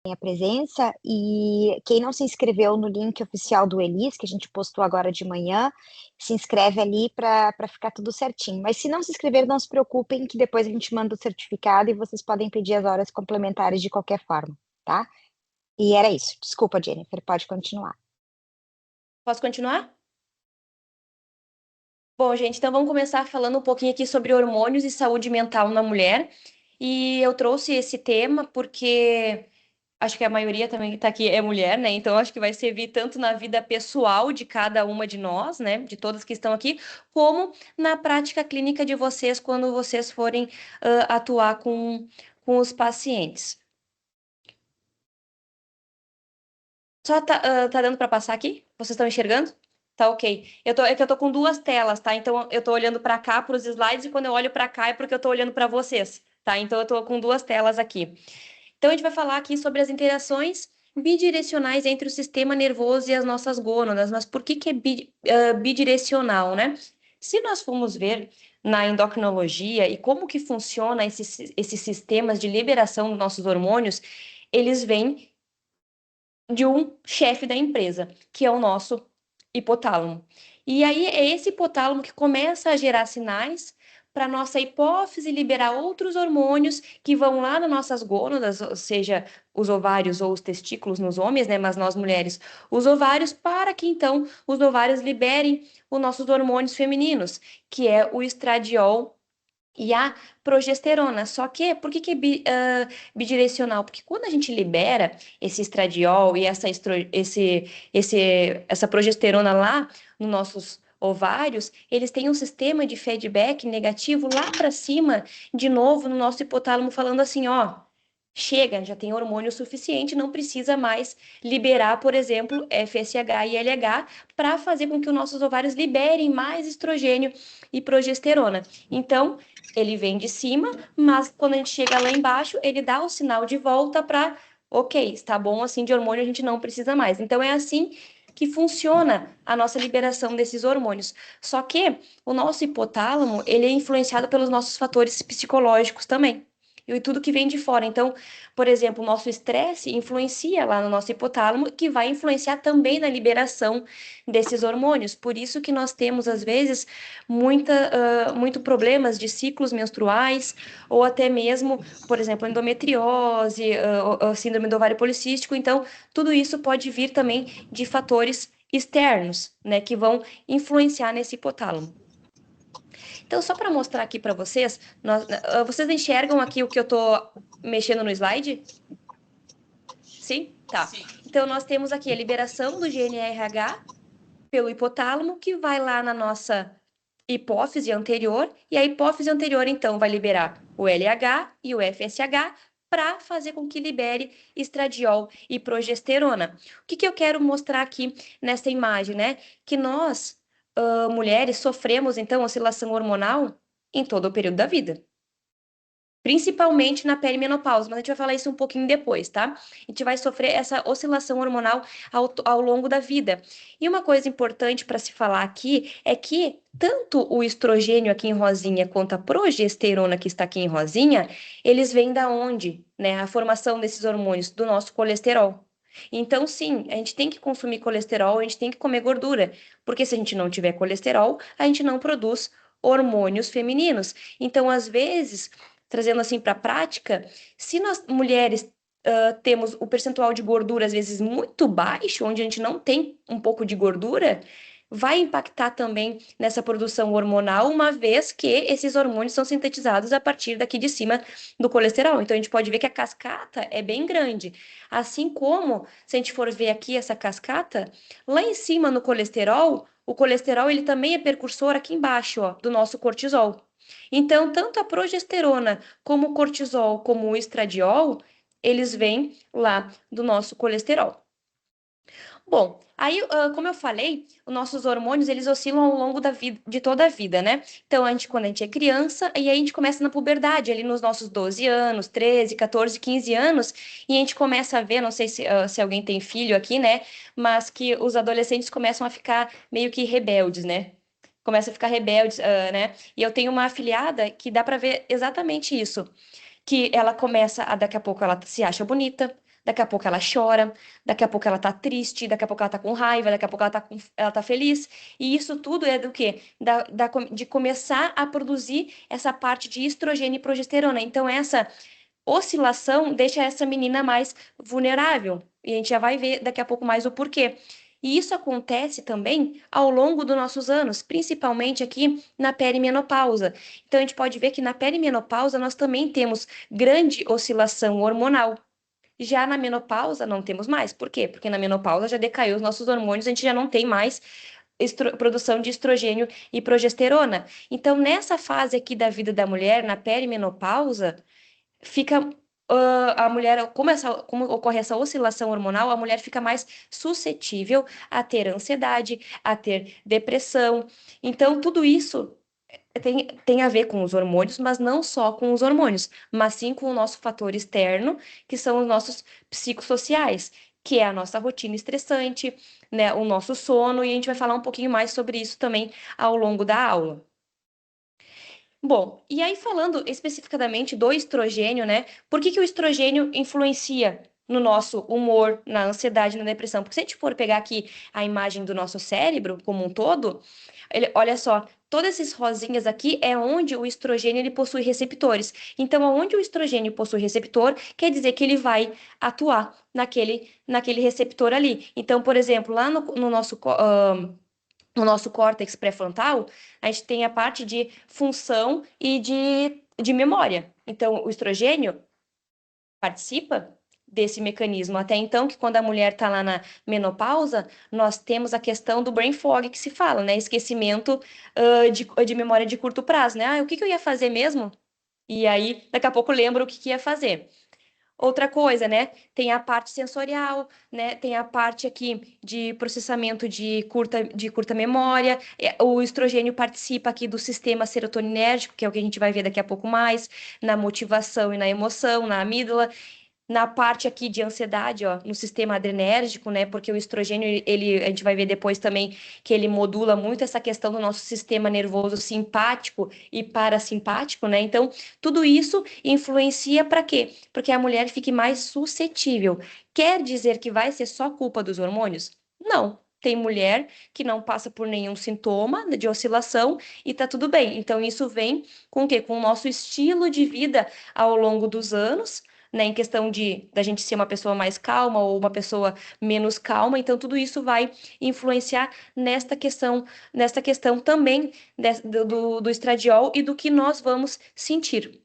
a presença e quem não se inscreveu no link oficial do Elis, que a gente postou agora de manhã, se inscreve ali para ficar tudo certinho. Mas se não se inscrever, não se preocupem, que depois a gente manda o certificado e vocês podem pedir as horas complementares de qualquer forma, tá? E era isso. Desculpa, Jennifer, pode continuar. Posso continuar? Bom, gente, então vamos começar falando um pouquinho aqui sobre hormônios e saúde mental na mulher. E eu trouxe esse tema porque acho que a maioria também que está aqui é mulher, né? Então acho que vai servir tanto na vida pessoal de cada uma de nós, né? De todas que estão aqui, como na prática clínica de vocês quando vocês forem atuar com os pacientes. Só tá dando para passar aqui? Vocês estão enxergando? Tá ok. É que eu tô com duas telas, tá? Então eu tô olhando para cá para os slides e quando eu olho para cá é porque eu tô olhando para vocês, tá? Então eu tô com duas telas aqui. Então a gente vai falar aqui sobre as interações bidirecionais entre o sistema nervoso e as nossas gônadas. Mas por que que é bidirecional, né? Se nós formos ver na endocrinologia e como que funciona esses sistemas de liberação dos nossos hormônios, eles vêm de um chefe da empresa, que é o nosso hipotálamo. E aí é esse hipotálamo que começa a gerar sinais para nossa hipófise liberar outros hormônios que vão lá nas nossas gônadas, ou seja, os ovários ou os testículos nos homens, né, mas nós mulheres, os ovários, para que então os ovários liberem os nossos hormônios femininos, que é o estradiol e a progesterona. Só que, por que que é bidirecional? Porque quando a gente libera esse estradiol e essa progesterona lá nos nossos ovários, eles têm um sistema de feedback negativo lá para cima, de novo, no nosso hipotálamo, falando assim, ó. Chega, já tem hormônio suficiente, não precisa mais liberar, por exemplo, FSH e LH para fazer com que os nossos ovários liberem mais estrogênio e progesterona. Então, ele vem de cima, mas quando a gente chega lá embaixo, ele dá o sinal de volta para, ok, está bom assim de hormônio, a gente não precisa mais. Então, é assim que funciona a nossa liberação desses hormônios. Só que o nosso hipotálamo, ele é influenciado pelos nossos fatores psicológicos também. E tudo que vem de fora. Então, por exemplo, o nosso estresse influencia lá no nosso hipotálamo, que vai influenciar também na liberação desses hormônios. Por isso que nós temos, às vezes, muito problemas de ciclos menstruais, ou até mesmo, por exemplo, endometriose, ou síndrome do ovário policístico. Então, tudo isso pode vir também de fatores externos, né, que vão influenciar nesse hipotálamo. Então, só para mostrar aqui para vocês, vocês enxergam aqui o que eu estou mexendo no slide? Sim? Tá. Então, nós temos aqui a liberação do GNRH pelo hipotálamo, que vai lá na nossa hipófise anterior, e a hipófise anterior, então, vai liberar o LH e o FSH para fazer com que libere estradiol e progesterona. O que eu quero mostrar aqui nessa imagem, né? Que nós, mulheres, sofremos, então, oscilação hormonal em todo o período da vida. Principalmente na perimenopausa, mas a gente vai falar isso um pouquinho depois, tá? A gente vai sofrer essa oscilação hormonal ao longo da vida. E uma coisa importante para se falar aqui é que tanto o estrogênio aqui em rosinha quanto a progesterona que está aqui em rosinha, eles vêm da onde, né? A formação desses hormônios do nosso colesterol. Então, sim, a gente tem que consumir colesterol, a gente tem que comer gordura, porque se a gente não tiver colesterol, a gente não produz hormônios femininos. Então, às vezes, trazendo assim para a prática, se nós mulheres temos o percentual de gordura às vezes muito baixo, onde a gente não tem um pouco de gordura, vai impactar também nessa produção hormonal, uma vez que esses hormônios são sintetizados a partir daqui de cima do colesterol. Então a gente pode ver que a cascata é bem grande. Assim como, se a gente for ver aqui essa cascata, lá em cima no colesterol, o colesterol ele também é precursor aqui embaixo, ó, do nosso cortisol. Então, tanto a progesterona como o cortisol, como o estradiol, eles vêm lá do nosso colesterol. Bom, aí, como eu falei, os nossos hormônios, eles oscilam ao longo da vida, de toda a vida, né? Então, quando a gente é criança, e aí a gente começa na puberdade, ali nos nossos 12 anos, 13, 14, 15 anos, e a gente começa a ver, não sei se alguém tem filho aqui, né? Mas que os adolescentes começam a ficar meio que rebeldes, né? Começa a ficar rebeldes, né? E eu tenho uma afilhada que dá para ver exatamente isso, que ela começa a daqui a pouco ela se acha bonita, daqui a pouco ela chora, daqui a pouco ela tá triste, daqui a pouco ela tá com raiva, daqui a pouco ela tá feliz. E isso tudo é do quê? De começar a produzir essa parte de estrogênio e progesterona. Então, essa oscilação deixa essa menina mais vulnerável. E a gente já vai ver daqui a pouco mais o porquê. E isso acontece também ao longo dos nossos anos, principalmente aqui na perimenopausa. Então, a gente pode ver que na perimenopausa nós também temos grande oscilação hormonal. Já na menopausa não temos mais. Por quê? Porque na menopausa já decaiu os nossos hormônios, a gente já não tem mais produção de estrogênio e progesterona. Então, nessa fase aqui da vida da mulher, na perimenopausa, fica a mulher, como ocorre essa oscilação hormonal, a mulher fica mais suscetível a ter ansiedade, a ter depressão. Então, tudo isso tem a ver com os hormônios, mas não só com os hormônios, mas sim com o nosso fator externo, que são os nossos psicossociais, que é a nossa rotina estressante, né, o nosso sono, e a gente vai falar um pouquinho mais sobre isso também ao longo da aula. Bom, e aí falando especificadamente do estrogênio, né? Por que que o estrogênio influencia no nosso humor, na ansiedade, na depressão? Porque se a gente for pegar aqui a imagem do nosso cérebro como um todo, olha só, todos esses rosinhas aqui é onde o estrogênio ele possui receptores. Então, onde o estrogênio possui receptor, quer dizer que ele vai atuar naquele receptor ali. Então, por exemplo, lá no nosso córtex pré-frontal, a gente tem a parte de função e de memória. Então, o estrogênio participa desse mecanismo. Até então, que quando a mulher está lá na menopausa, nós temos a questão do brain fog que se fala, né? Esquecimento, de memória de curto prazo, né? Ah, o que que eu ia fazer mesmo? E aí, daqui a pouco lembro o que que ia fazer. Outra coisa, né? Tem a parte sensorial, né? Tem a parte aqui de processamento de curta memória. O estrogênio participa aqui do sistema serotoninérgico, que é o que a gente vai ver daqui a pouco mais, na motivação e na emoção, na amígdala. Na parte aqui de ansiedade, ó, no sistema adrenérgico, né? Porque o estrogênio, a gente vai ver depois também que ele modula muito essa questão do nosso sistema nervoso simpático e parasimpático, né? Então, tudo isso influencia para quê? Porque a mulher fique mais suscetível. Quer dizer que vai ser só culpa dos hormônios? Não. Tem mulher que não passa por nenhum sintoma de oscilação e tá tudo bem. Então, isso vem com o quê? Com o nosso estilo de vida ao longo dos anos, né, em questão de da gente ser uma pessoa mais calma ou uma pessoa menos calma, então tudo isso vai influenciar nesta questão também do estradiol e do que nós vamos sentir.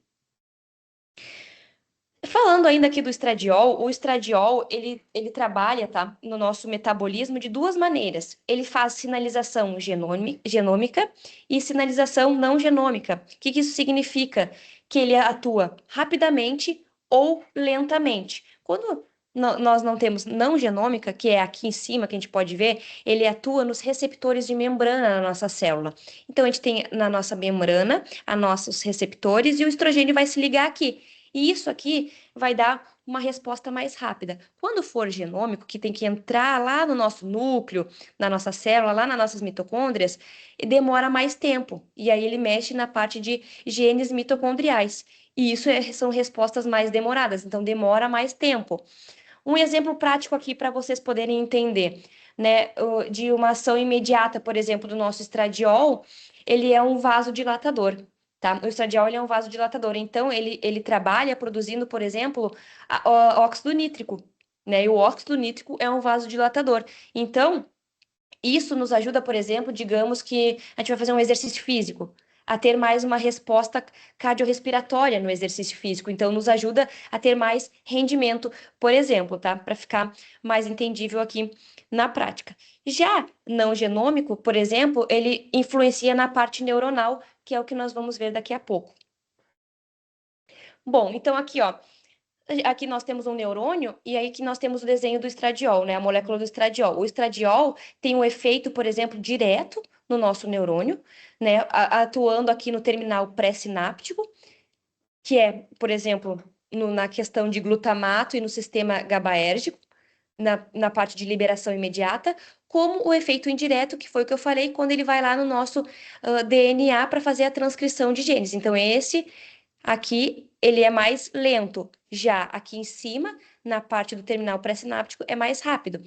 Falando ainda aqui do estradiol, o estradiol, ele trabalha, tá, no nosso metabolismo de duas maneiras. Ele faz sinalização genômica e sinalização não genômica. O que que isso significa? Que ele atua rapidamente ou lentamente. Quando nós não temos não genômica, que é aqui em cima que a gente pode ver, ele atua nos receptores de membrana na nossa célula. Então, a gente tem na nossa membrana, a nossos receptores, e o estrogênio vai se ligar aqui. E isso aqui vai dar uma resposta mais rápida. Quando for genômico, que tem que entrar lá no nosso núcleo, na nossa célula, lá nas nossas mitocôndrias, demora mais tempo. E aí ele mexe na parte de genes mitocondriais. E isso são respostas mais demoradas, então demora mais tempo. Um exemplo prático aqui para vocês poderem entender, né, de uma ação imediata, por exemplo, do nosso estradiol, ele é um vasodilatador. Tá? O estradiol ele é um vasodilatador, então ele trabalha produzindo, por exemplo, óxido nítrico, né? E o óxido nítrico é um vasodilatador. Então, isso nos ajuda, por exemplo, digamos que a gente vai fazer um exercício físico, a ter mais uma resposta cardiorrespiratória no exercício físico. Então, nos ajuda a ter mais rendimento, por exemplo, tá? Para ficar mais entendível aqui na prática. Já não genômico, por exemplo, ele influencia na parte neuronal, que é o que nós vamos ver daqui a pouco. Bom, então aqui, ó, aqui nós temos um neurônio e aí que nós temos o desenho do estradiol, né? A molécula do estradiol. O estradiol tem um efeito, por exemplo, direto no nosso neurônio, né? Atuando aqui no terminal pré-sináptico, que é, por exemplo, na questão de glutamato e no sistema GABAérgico, na parte de liberação imediata, como o efeito indireto, que foi o que eu falei, quando ele vai lá no nosso DNA para fazer a transcrição de genes. Então, esse aqui ele é mais lento. Já aqui em cima, na parte do terminal pré-sináptico, é mais rápido.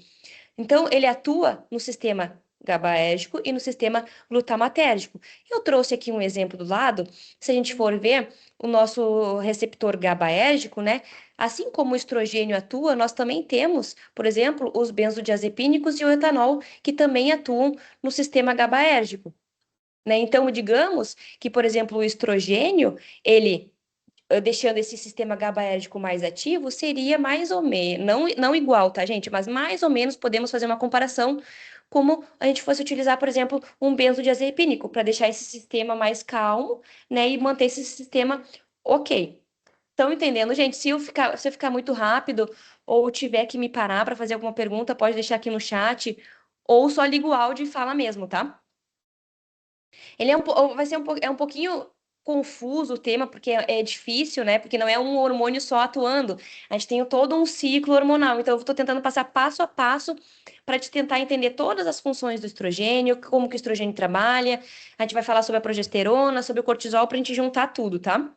Então, ele atua no sistema GABAérgico e no sistema glutamatérgico. Eu trouxe aqui um exemplo do lado. Se a gente for ver o nosso receptor GABAérgico, né? Assim como o estrogênio atua, nós também temos, por exemplo, os benzodiazepínicos e o etanol, que também atuam no sistema GABAérgico, né? Então, digamos que, por exemplo, o estrogênio, ele deixando esse sistema GABAérgico mais ativo, seria mais ou menos, não igual, tá, gente? Mas mais ou menos podemos fazer uma comparação como a gente fosse utilizar, por exemplo, um benzodiazepínico, para deixar esse sistema mais calmo, né, e manter esse sistema ok. Estão entendendo, gente? Se eu ficar muito rápido ou tiver que me parar para fazer alguma pergunta, pode deixar aqui no chat, ou só liga o áudio e fala mesmo, tá? Ele vai ser um pouquinho confuso o tema, porque é difícil, né? Porque não é um hormônio só atuando. A gente tem todo um ciclo hormonal. Então, eu estou tentando passar passo a passo para te tentar entender todas as funções do estrogênio, como que o estrogênio trabalha. A gente vai falar sobre a progesterona, sobre o cortisol, para a gente juntar tudo, tá?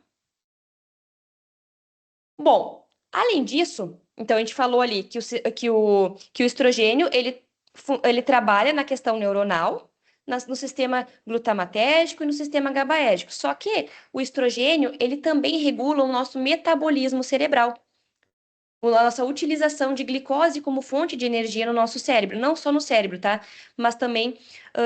Bom, além disso, então a gente falou ali que o estrogênio ele trabalha na questão neuronal, no sistema glutamatérgico e no sistema GABAérgico. Só que o estrogênio ele também regula o nosso metabolismo cerebral, a nossa utilização de glicose como fonte de energia no nosso cérebro, não só no cérebro, tá? Mas também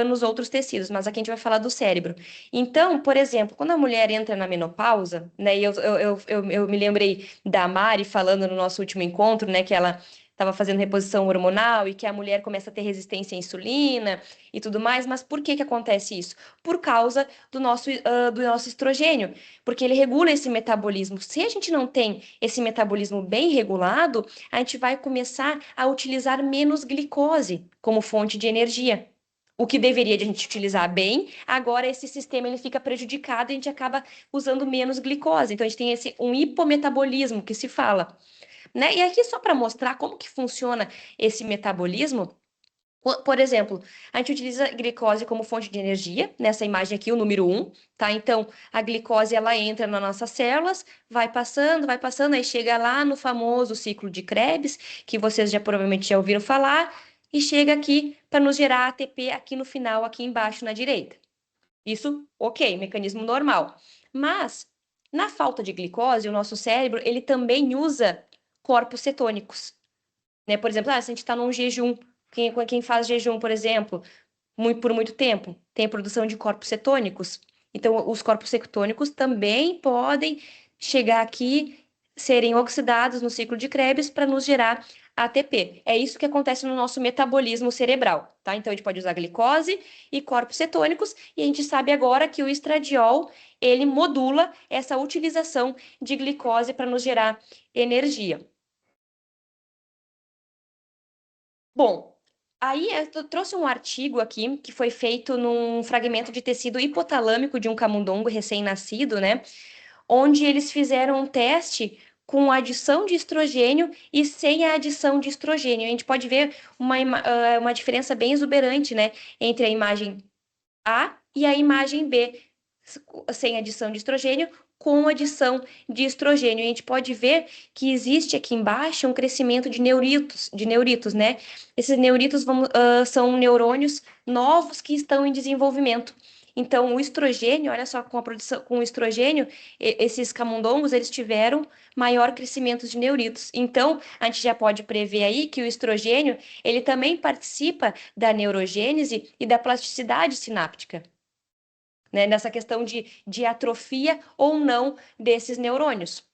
nos outros tecidos, mas aqui a gente vai falar do cérebro. Então, por exemplo, quando a mulher entra na menopausa, né, e eu me lembrei da Mari falando no nosso último encontro, né, que ela estava fazendo reposição hormonal e que a mulher começa a ter resistência à insulina e tudo mais, mas por que que acontece isso? Por causa do nosso estrogênio, porque ele regula esse metabolismo. Se a gente não tem esse metabolismo bem regulado, a gente vai começar a utilizar menos glicose como fonte de energia. O que deveria de a gente utilizar bem, agora esse sistema ele fica prejudicado e a gente acaba usando menos glicose. Então a gente tem um hipometabolismo que se fala, né? E aqui só para mostrar como que funciona esse metabolismo, por exemplo, a gente utiliza a glicose como fonte de energia, nessa imagem aqui, o número um, tá? Então, a glicose, ela entra nas nossas células, vai passando, aí chega lá no famoso ciclo de Krebs, que vocês já provavelmente já ouviram falar, e chega aqui para nos gerar ATP aqui no final, aqui embaixo na direita. Isso, ok, mecanismo normal. Mas, na falta de glicose, o nosso cérebro, ele também usa corpos cetônicos, né? Por exemplo, se a gente está num jejum, quem faz jejum, por exemplo, por muito tempo, tem a produção de corpos cetônicos. Então, os corpos cetônicos também podem chegar aqui, serem oxidados no ciclo de Krebs para nos gerar ATP. É isso que acontece no nosso metabolismo cerebral, tá? Então, a gente pode usar glicose e corpos cetônicos, e a gente sabe agora que o estradiol, ele modula essa utilização de glicose para nos gerar energia. Bom, aí eu trouxe um artigo aqui que foi feito num fragmento de tecido hipotalâmico de um camundongo recém-nascido, né? Onde eles fizeram um teste com adição de estrogênio e sem a adição de estrogênio. A gente pode ver uma diferença bem exuberante, né? Entre a imagem A e a imagem B, sem adição de estrogênio, com adição de estrogênio. E a gente pode ver que existe aqui embaixo um crescimento de neuritos, né? Esses neuritos são neurônios novos que estão em desenvolvimento. Então, o estrogênio, olha só, com a produção, com o estrogênio, esses camundongos, eles tiveram maior crescimento de neuritos. Então, a gente já pode prever aí que o estrogênio, ele também participa da neurogênese e da plasticidade sináptica, né? Nessa questão de atrofia ou não desses neurônios.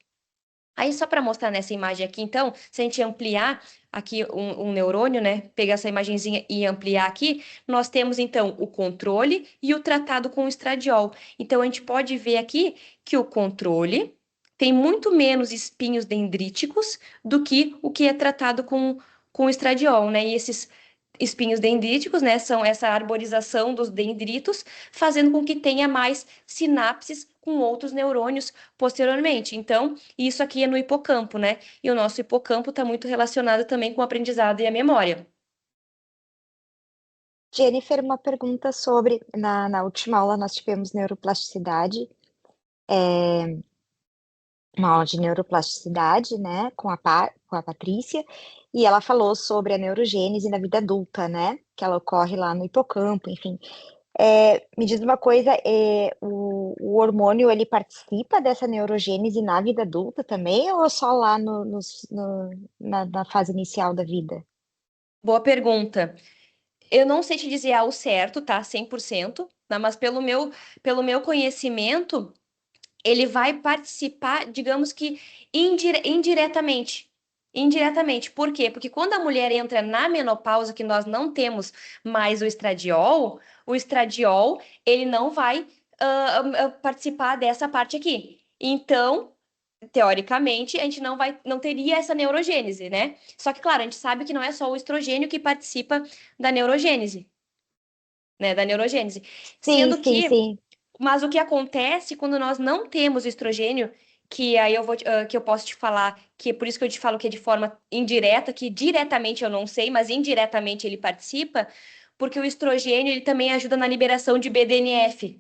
Aí, só para mostrar nessa imagem aqui, então, se a gente ampliar aqui um neurônio, né? Pegar essa imagenzinha e ampliar aqui, nós temos, então, o controle e o tratado com o estradiol. Então, a gente pode ver aqui que o controle tem muito menos espinhos dendríticos do que o que é tratado com o estradiol, né? E esses espinhos dendríticos, né, são essa arborização dos dendritos, fazendo com que tenha mais sinapses com outros neurônios posteriormente. Então, isso aqui é no hipocampo, né? E o nosso hipocampo está muito relacionado também com o aprendizado e a memória. Jennifer, uma pergunta sobre, na última aula nós tivemos neuroplasticidade. uma aula de neuroplasticidade, né, com a Patrícia, e ela falou sobre a neurogênese na vida adulta, né, que ela ocorre lá no hipocampo, enfim. Me diz uma coisa, o hormônio, ele participa dessa neurogênese na vida adulta também, ou só lá na fase inicial da vida? Boa pergunta. Eu não sei te dizer ao certo, tá? 100%, tá? Mas pelo meu conhecimento, ele vai participar, digamos que indiretamente. Indiretamente. Por quê? Porque quando a mulher entra na menopausa, que nós não temos mais o estradiol, ele não vai participar dessa parte aqui. Então, teoricamente, a gente não teria essa neurogênese, né? Só que, claro, a gente sabe que não é só o estrogênio que participa da neurogênese, né? Da neurogênese. Sim, Sendo sim, que sim. mas o que acontece quando nós não temos estrogênio, que aí que eu posso te falar, que é por isso que eu te falo que é de forma indireta, que diretamente eu não sei, mas indiretamente ele participa, porque o estrogênio ele também ajuda na liberação de BDNF,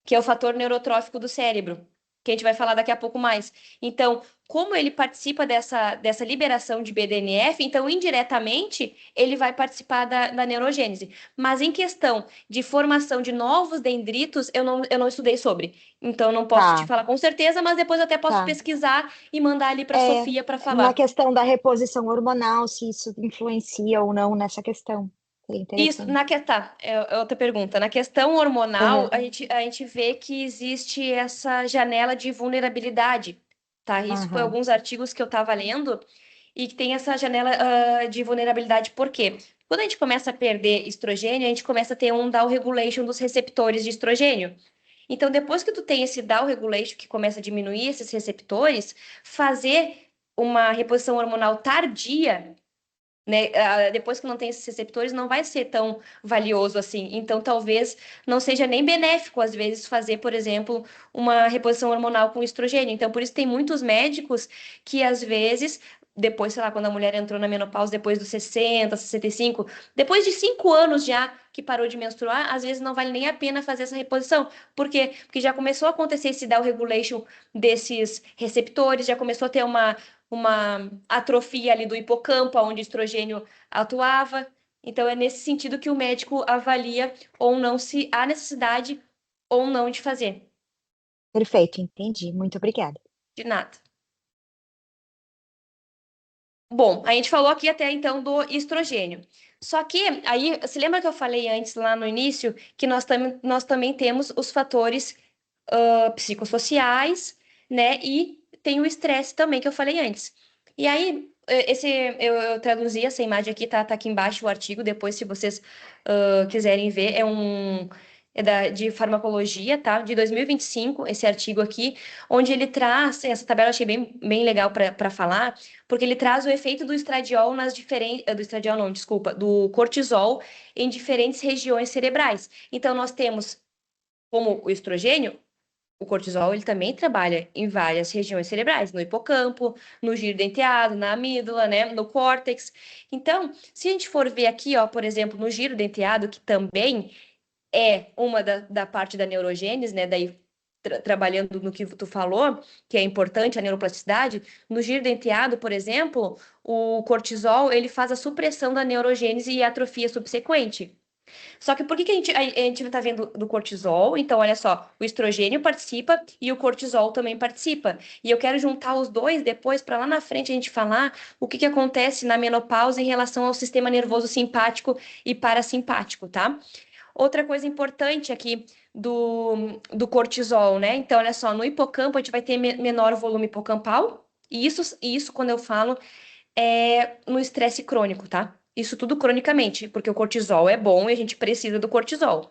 que é o fator neurotrófico do cérebro, que a gente vai falar daqui a pouco mais. Então, como ele participa dessa liberação de BDNF, então indiretamente ele vai participar da neurogênese. Mas em questão de formação de novos dendritos, eu não estudei sobre. Então, não posso te Tá, tá. falar com certeza, mas depois eu até posso pesquisar e mandar ali para a É, Sofia para na falar. questão da reposição hormonal, se isso influencia ou não nessa questão. Seria Isso, interessante. tá, é outra pergunta. Na questão hormonal, Aham, a gente vê que existe essa janela de vulnerabilidade, tá? Isso foi aham. alguns artigos que eu estava lendo e que tem essa janela, de vulnerabilidade. Por quê? Quando a gente começa a perder estrogênio, a gente começa a ter um down regulation dos receptores de estrogênio. Então, depois que tu tem esse down regulation que começa a diminuir esses receptores, fazer uma reposição hormonal tardia, né? Depois que não tem esses receptores, não vai ser tão valioso assim. Então, talvez não seja nem benéfico, às vezes, fazer, por exemplo, uma reposição hormonal com estrogênio. Então, por isso tem muitos médicos que, às vezes, depois, sei lá, quando a mulher entrou na menopausa, depois dos 60, 65, depois de 5 anos já que parou de menstruar, às vezes não vale nem a pena fazer essa reposição. Por quê? Porque já começou a acontecer esse down regulation desses receptores, já começou a ter uma atrofia ali do hipocampo, onde o estrogênio atuava. Então, é nesse sentido que o médico avalia ou não se há necessidade ou não de fazer. Perfeito, entendi. Muito obrigada. De nada. Bom, a gente falou aqui até então do estrogênio. Só que aí, se lembra que eu falei antes lá no início que nós também temos os fatores psicossociais, né? E tem o estresse também que eu falei antes. E aí, eu traduzi essa imagem aqui, tá aqui embaixo o artigo, depois, se vocês quiserem ver, de farmacologia, tá? De 2025, esse artigo aqui, onde ele traz, essa tabela eu achei bem legal para falar, porque ele traz o efeito do estradiol nas diferentes, do estradiol não, desculpa, do cortisol em diferentes regiões cerebrais. Então, nós temos como o estrogênio, o cortisol ele também trabalha em várias regiões cerebrais, no hipocampo, no giro denteado, na amígdala, né, no córtex. Então, se a gente for ver aqui, ó, por exemplo, no giro denteado, que também é uma da parte da neurogênese, né, daí trabalhando no que tu falou, que é importante a neuroplasticidade, no giro denteado, por exemplo, o cortisol ele faz a supressão da neurogênese e a atrofia subsequente. Só que por que que a gente tá vendo do cortisol? Então, olha só, o estrogênio participa e o cortisol também participa. E eu quero juntar os dois depois para lá na frente a gente falar o que que acontece na menopausa em relação ao sistema nervoso simpático e parasimpático, tá? Outra coisa importante aqui do cortisol, né? Então, olha só, no hipocampo a gente vai ter menor volume hipocampal, e isso quando eu falo no estresse crônico, tá? Isso tudo cronicamente, porque o cortisol é bom e a gente precisa do cortisol,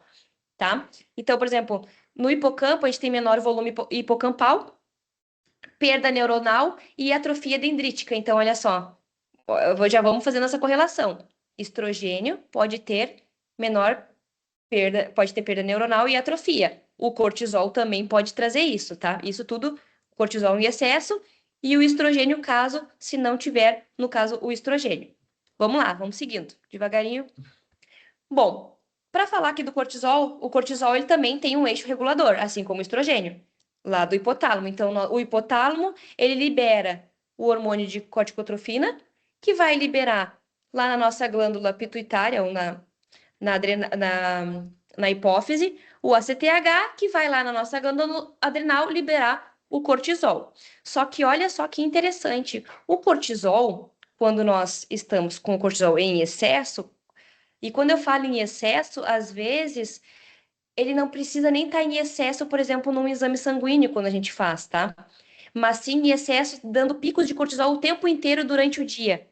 tá? Então, por exemplo, no hipocampo a gente tem menor volume hipocampal, perda neuronal e atrofia dendrítica. Então, olha só, já vamos fazendo essa correlação. Estrogênio menor pode ter perda neuronal e atrofia. O cortisol também pode trazer isso, tá? Isso tudo, cortisol em excesso e o estrogênio, caso, se não tiver, no caso, o estrogênio. Vamos lá, vamos seguindo, devagarinho. Bom, para falar aqui do cortisol, o cortisol ele também tem um eixo regulador, assim como o estrogênio. Lá do hipotálamo. Então, o hipotálamo, ele libera o hormônio de corticotrofina, que vai liberar lá na nossa glândula pituitária, ou na hipófise, o ACTH, que vai lá na nossa glândula adrenal liberar o cortisol. Só que olha só que interessante, o cortisol, quando nós estamos com o cortisol em excesso, e quando eu falo em excesso, às vezes ele não precisa nem estar em excesso, por exemplo, num exame sanguíneo quando a gente faz, tá? Mas sim em excesso, dando picos de cortisol o tempo inteiro durante o dia,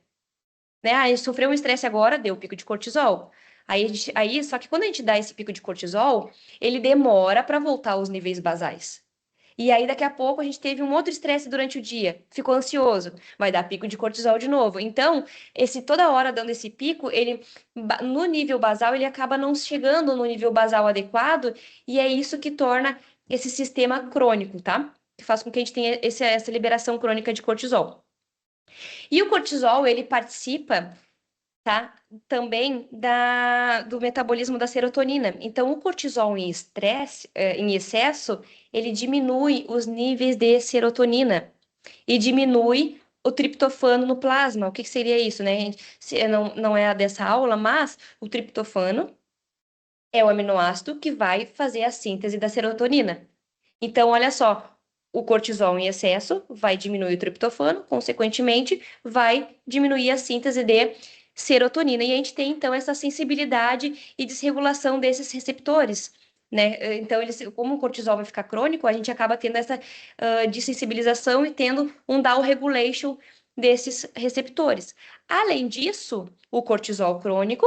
né? Aí sofreu um estresse agora, deu pico de cortisol. Aí, só que quando a gente dá esse pico de cortisol, ele demora para voltar aos níveis basais. E aí, daqui a pouco, a gente teve um outro estresse durante o dia, ficou ansioso, vai dar pico de cortisol de novo. Então, esse toda hora dando esse pico, ele no nível basal, ele acaba não chegando no nível basal adequado, e é isso que torna esse sistema crônico, tá? Que faz com que a gente tenha essa liberação crônica de cortisol. E o cortisol, ele participa, tá? Também do metabolismo da serotonina. Então, o cortisol em estresse, em excesso, ele diminui os níveis de serotonina e diminui o triptofano no plasma. O que que seria isso, né? Não é a dessa aula, mas o triptofano é o aminoácido que vai fazer a síntese da serotonina. Então, olha só, o cortisol em excesso vai diminuir o triptofano, consequentemente, vai diminuir a síntese de serotonina. E a gente tem, então, essa sensibilidade e desregulação desses receptores, né? Então, como o cortisol vai ficar crônico, a gente acaba tendo essa dessensibilização e tendo um down regulation desses receptores. Além disso, o cortisol crônico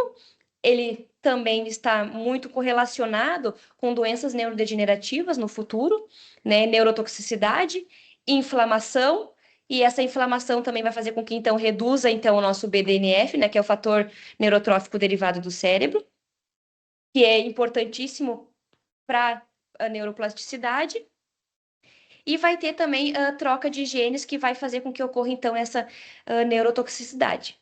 ele também está muito correlacionado com doenças neurodegenerativas no futuro, né? Neurotoxicidade, inflamação, e essa inflamação também vai fazer com que então reduza então o nosso BDNF, né, que é o fator neurotrófico derivado do cérebro, que é importantíssimo para a neuroplasticidade. E vai ter também a troca de genes que vai fazer com que ocorra então essa neurotoxicidade.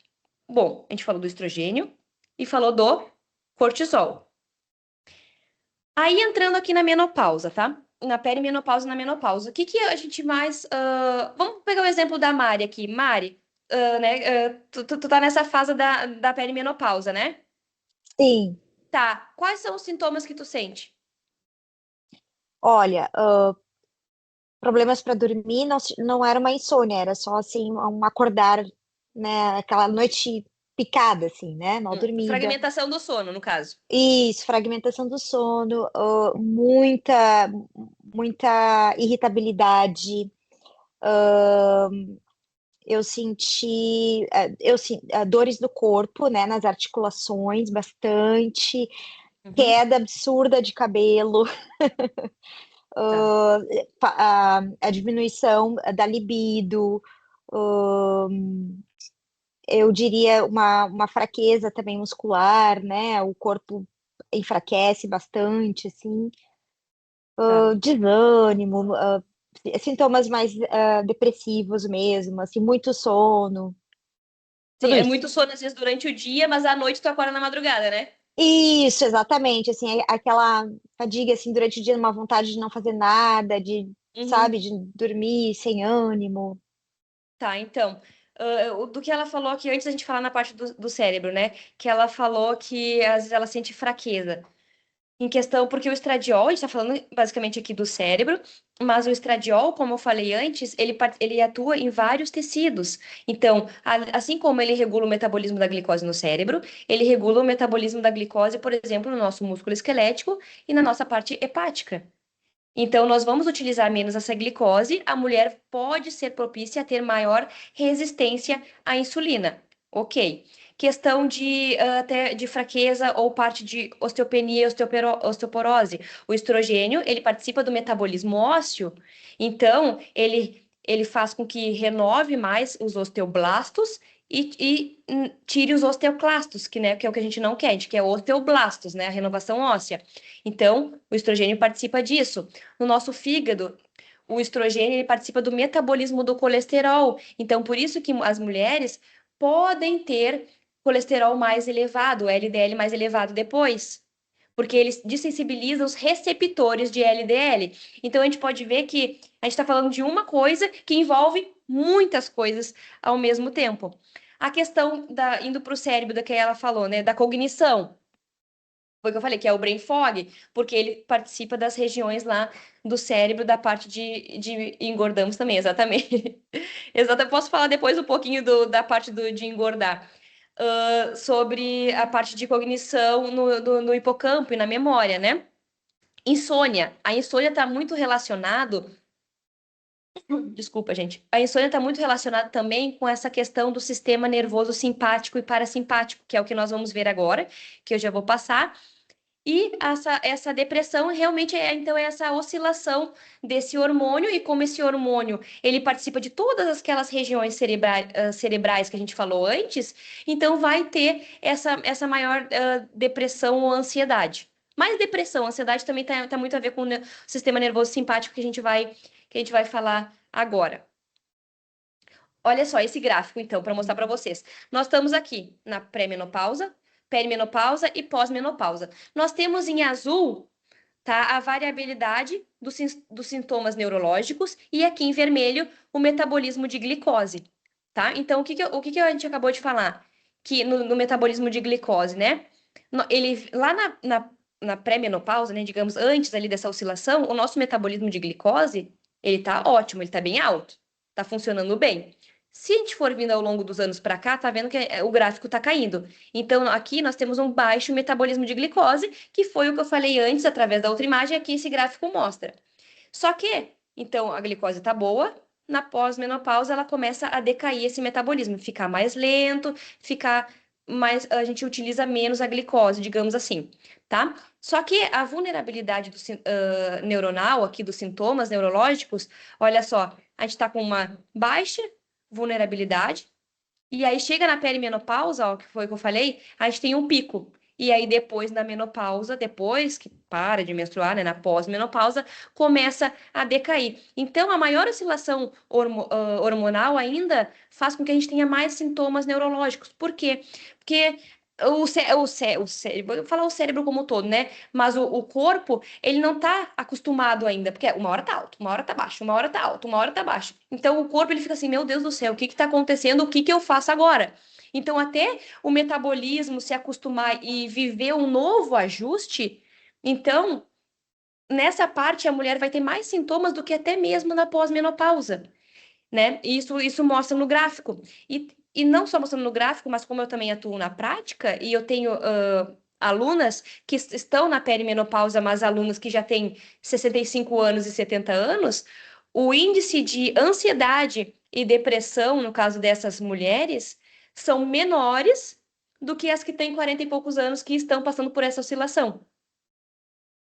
Bom, a gente falou do estrogênio e falou do cortisol. Aí entrando aqui na menopausa, tá? Na perimenopausa e na menopausa. O que que a gente mais. Vamos pegar o exemplo da Mari aqui. Mari, né? Tu tá nessa fase da perimenopausa, né? Sim, Tá. Quais são os sintomas que tu sente? olha, problemas para dormir não era uma insônia, era só assim um acordar, né, aquela noite picada assim, né, mal dormida. Fragmentação do sono, no caso. Isso, fragmentação do sono, muita irritabilidade. Eu senti, dores no corpo, né, nas articulações, bastante, Uhum. queda absurda de cabelo, Tá. a diminuição da libido, eu diria uma fraqueza também muscular, né? O corpo enfraquece bastante, assim, Tá. desânimo, sintomas mais depressivos mesmo, assim, muito sono, Sim, tudo é isso. muito sono às vezes durante o dia, mas à noite tu acorda na madrugada, né? Isso, exatamente, assim, aquela fadiga, assim, durante o dia, uma vontade de não fazer nada, de, Uhum. sabe, de dormir sem ânimo. Tá, então, do que ela falou aqui antes da gente falar na parte do cérebro, né? Que ela falou que às vezes ela sente fraqueza. Em questão, porque o estradiol, a gente está falando basicamente aqui do cérebro, mas o estradiol, como eu falei antes, ele atua em vários tecidos. Então, assim como ele regula o metabolismo da glicose no cérebro, ele regula o metabolismo da glicose, por exemplo, no nosso músculo esquelético e na nossa parte hepática. Então, nós vamos utilizar menos essa glicose, a mulher pode ser propícia a ter maior resistência à insulina. Ok. Questão de até de fraqueza ou parte de osteopenia e osteoporose. O estrogênio, ele participa do metabolismo ósseo, então ele faz com que renove mais os osteoblastos e tire os osteoclastos, né, que é o que a gente não quer, a gente quer osteoblastos, né, a renovação óssea. Então, o estrogênio participa disso. No nosso fígado, o estrogênio ele participa do metabolismo do colesterol. Então, por isso que as mulheres podem ter colesterol mais elevado, LDL mais elevado depois. porque eles desensibilizam os receptores de LDL. Então, a gente pode ver que a gente está falando de uma coisa que envolve muitas coisas ao mesmo tempo. A questão indo para o cérebro, da que ela falou, né, da cognição. Foi o que eu falei, que é o brain fog, porque ele participa das regiões lá do cérebro, da parte de engordamos também, exatamente. Exato, posso falar depois um pouquinho da parte de engordar. Sobre a parte de cognição no hipocampo e na memória, né? Insônia. A insônia está muito relacionado. Desculpa, gente. A insônia está muito relacionada também com essa questão do sistema nervoso simpático e parasimpático, que é o que nós vamos ver agora, que eu já vou passar. E essa depressão realmente então, é essa oscilação desse hormônio, e como esse hormônio ele participa de todas aquelas regiões cerebrais que a gente falou antes, então vai ter essa maior depressão ou ansiedade. Mas depressão, ansiedade também tá muito a ver com o sistema nervoso simpático que a gente vai falar agora. Olha só esse gráfico, então, para mostrar para vocês. Nós estamos aqui na pré-menopausa, perimenopausa e pós-menopausa. Nós temos em azul, tá, a variabilidade dos sintomas neurológicos e aqui em vermelho o metabolismo de glicose, tá? Então, o que a gente acabou de falar? Que no metabolismo de glicose, né? Ele, lá na pré-menopausa, né, digamos, antes ali dessa oscilação, o nosso metabolismo de glicose, ele tá ótimo, ele tá bem alto, tá funcionando bem. Se a gente for vindo ao longo dos anos para cá, tá vendo que o gráfico tá caindo. Então, aqui nós temos um baixo metabolismo de glicose, que foi o que eu falei antes, através da outra imagem, aqui esse gráfico mostra. Só que, então, a glicose tá boa, na pós-menopausa ela começa a decair esse metabolismo, ficar mais lento, ficar mais, a gente utiliza menos a glicose, digamos assim, tá? Só que a vulnerabilidade neuronal, aqui dos sintomas neurológicos, olha só, a gente está com uma baixa vulnerabilidade, e aí chega na perimenopausa, ó, que foi o que eu falei, a gente tem um pico. E aí depois da menopausa, depois que para de menstruar, né, na pós-menopausa, começa a decair. Então, a maior oscilação hormonal ainda faz com que a gente tenha mais sintomas neurológicos. Por quê? Porque o cérebro, vou falar o cérebro como um todo, né? Mas o corpo, ele não tá acostumado ainda, porque uma hora tá alto, uma hora tá baixo, uma hora tá alto, uma hora tá baixo. Então o corpo ele fica assim, meu Deus do céu, o que que tá acontecendo? O que que eu faço agora? Então até o metabolismo se acostumar e viver um novo ajuste, então nessa parte a mulher vai ter mais sintomas do que até mesmo na pós-menopausa, né? Isso mostra no gráfico. E não só mostrando no gráfico, mas como eu também atuo na prática, e eu tenho alunas que estão na perimenopausa, mas alunas que já têm 65 anos e 70 anos, o índice de ansiedade e depressão, no caso dessas mulheres, são menores do que as que têm 40 e poucos anos que estão passando por essa oscilação.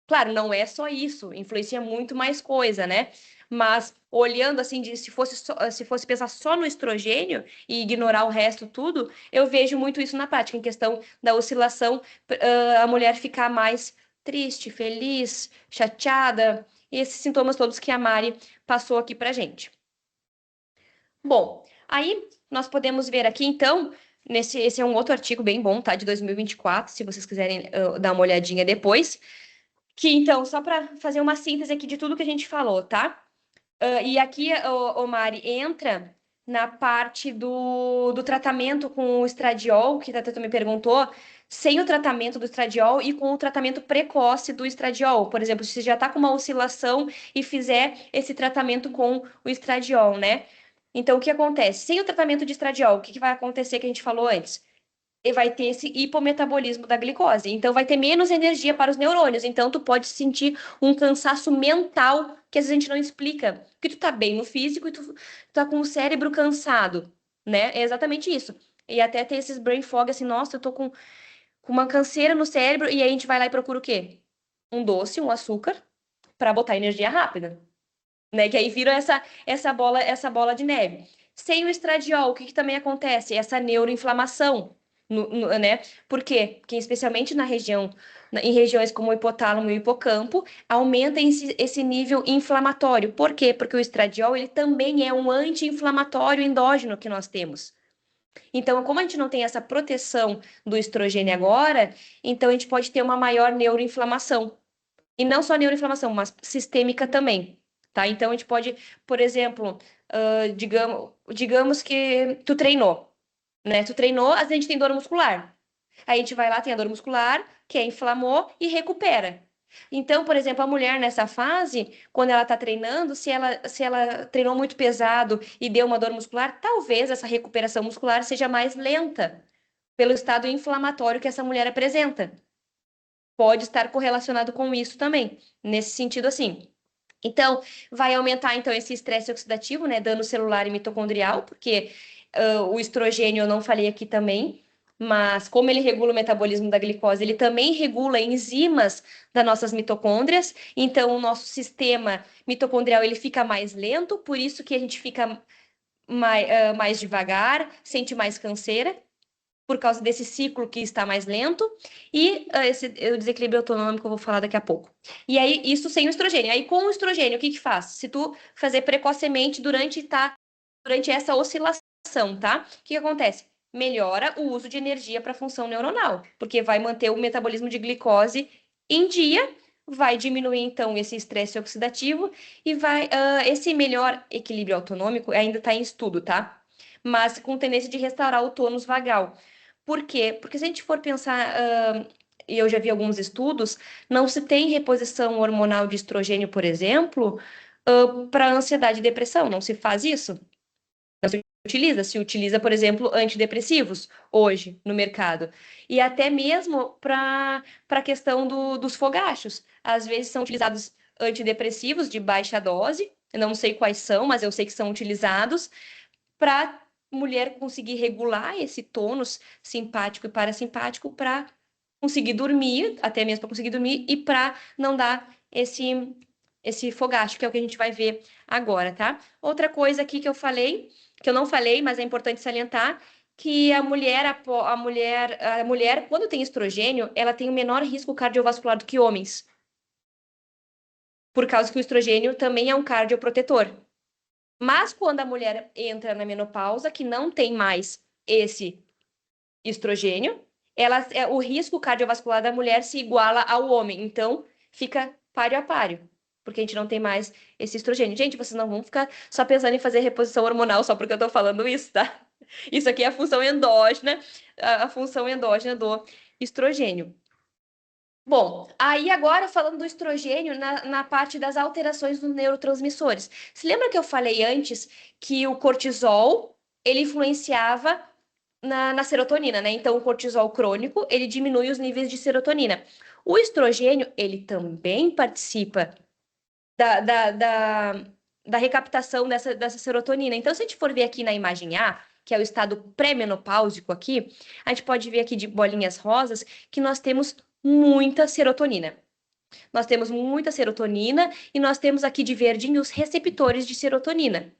Claro, não é só isso, influencia muito mais coisa, né? Mas olhando assim, se fosse pensar só no estrogênio e ignorar o resto tudo, eu vejo muito isso na prática, em questão da oscilação, a mulher ficar mais triste, feliz, chateada, e esses sintomas todos que a Mari passou aqui pra gente. Bom, aí nós podemos ver aqui, então, esse é um outro artigo bem bom, tá? De 2024, se vocês quiserem dar uma olhadinha depois. Que então, só para fazer uma síntese aqui de tudo que a gente falou, tá? E aqui, o Mari, entra na parte do tratamento com o estradiol, que a Tata me perguntou, sem o tratamento do estradiol e com o tratamento precoce do estradiol. Por exemplo, se você já está com uma oscilação e fizer esse tratamento com o estradiol, né? Então, o que acontece? Sem o tratamento de estradiol, o que vai acontecer que a gente falou antes? E vai ter esse hipometabolismo da glicose. Então, vai ter menos energia para os neurônios. Então, tu pode sentir um cansaço mental que às vezes a gente não explica. Porque tu tá bem no físico e tu tá com o cérebro cansado, né? É exatamente isso. E até ter esses brain fog, assim, nossa, eu tô com uma canseira no cérebro. E aí a gente vai lá e procura o quê? Um doce, um açúcar, para botar energia rápida, né? Que aí vira essa bola de neve. Sem o estradiol, o que também acontece? Essa neuroinflamação, né? Por quê? Porque especialmente em regiões como o hipotálamo e o hipocampo, aumenta esse nível inflamatório. Por quê? Porque o estradiol, ele também é um anti-inflamatório endógeno que nós temos. Então, como a gente não tem essa proteção do estrogênio agora, então a gente pode ter uma maior neuroinflamação. E não só neuroinflamação, mas sistêmica também, tá? Então, a gente pode, por exemplo, digamos que tu treinou, né? Tu treinou, às vezes a gente tem dor muscular. Aí a gente vai lá, tem a dor muscular, que inflamou e recupera. Então, por exemplo, a mulher nessa fase, quando ela está treinando, se ela treinou muito pesado e deu uma dor muscular, talvez essa recuperação muscular seja mais lenta, pelo estado inflamatório que essa mulher apresenta. Pode estar correlacionado com isso também, nesse sentido assim. Então, vai aumentar então esse estresse oxidativo, né, dano celular e mitocondrial, porque o estrogênio eu não falei aqui também, mas como ele regula o metabolismo da glicose, ele também regula enzimas das nossas mitocôndrias, então o nosso sistema mitocondrial ele fica mais lento, por isso que a gente fica mais devagar, sente mais canseira, por causa desse ciclo que está mais lento, e o desequilíbrio autonômico eu vou falar daqui a pouco. E aí, isso sem o estrogênio. Aí, com o estrogênio, o que que faz? Se tu fazer precocemente durante essa oscilação, tá? O que que acontece? Melhora o uso de energia para a função neuronal, porque vai manter o metabolismo de glicose em dia, vai diminuir, então, esse estresse oxidativo e esse melhor equilíbrio autonômico ainda está em estudo, tá? Mas com tendência de restaurar o tônus vagal. Por quê? Porque se a gente for pensar, e eu já vi alguns estudos, não se tem reposição hormonal de estrogênio, por exemplo, para ansiedade e depressão. Não se faz isso. Não se utiliza. Se utiliza, por exemplo, antidepressivos hoje no mercado. E até mesmo para a questão dos fogachos. Às vezes são utilizados antidepressivos de baixa dose, eu não sei quais são, mas eu sei que são utilizados para mulher conseguir regular esse tônus simpático e parasimpático para conseguir dormir, até mesmo para conseguir dormir e para não dar esse fogacho, que é o que a gente vai ver agora, tá? Outra coisa aqui que eu falei, que eu não falei, mas é importante salientar, que a mulher, quando tem estrogênio, ela tem o menor risco cardiovascular do que homens, por causa que o estrogênio também é um cardioprotetor. Mas quando a mulher entra na menopausa, que não tem mais esse estrogênio, o risco cardiovascular da mulher se iguala ao homem. Então, fica páreo a páreo, porque a gente não tem mais esse estrogênio. Gente, vocês não vão ficar só pensando em fazer reposição hormonal só porque eu tô falando isso, tá? Isso aqui é a função endógena, a função endógena do estrogênio. Bom, aí agora falando do estrogênio na parte das alterações dos neurotransmissores. Se lembra que eu falei antes que o cortisol ele influenciava na serotonina, né? Então, o cortisol crônico ele diminui os níveis de serotonina. O estrogênio ele também participa da, da, da, da recaptação dessa serotonina. Então, se a gente for ver aqui na imagem A, que é o estado pré-menopáusico aqui, a gente pode ver aqui de bolinhas rosas que nós temos muita serotonina. Nós temos muita serotonina e nós temos aqui de verdinho os receptores de serotonina.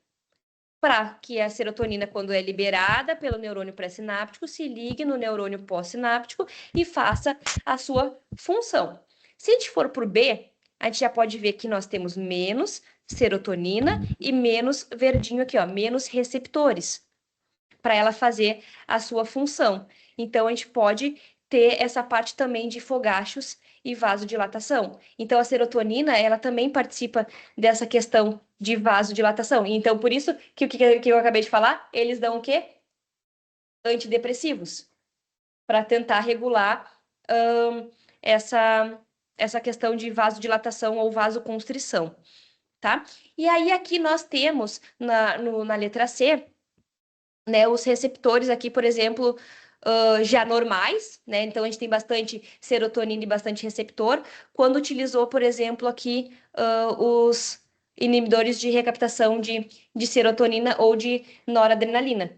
Para que a serotonina, quando é liberada pelo neurônio pré-sináptico, se ligue no neurônio pós-sináptico e faça a sua função. Se a gente for para o B, a gente já pode ver que nós temos menos serotonina e menos verdinho aqui, ó, menos receptores para ela fazer a sua função. Então, a gente pode ter essa parte também de fogachos e vasodilatação. Então, a serotonina, ela também participa dessa questão de vasodilatação. Então, por isso que o que eu acabei de falar, eles dão o quê? Antidepressivos, para tentar regular essa questão de vasodilatação ou vasoconstrição, tá? E aí, aqui nós temos, na letra C, né, os receptores aqui, por exemplo, já normais, né? Então a gente tem bastante serotonina e bastante receptor. Quando utilizou, por exemplo, aqui os inibidores de recaptação de serotonina ou de noradrenalina,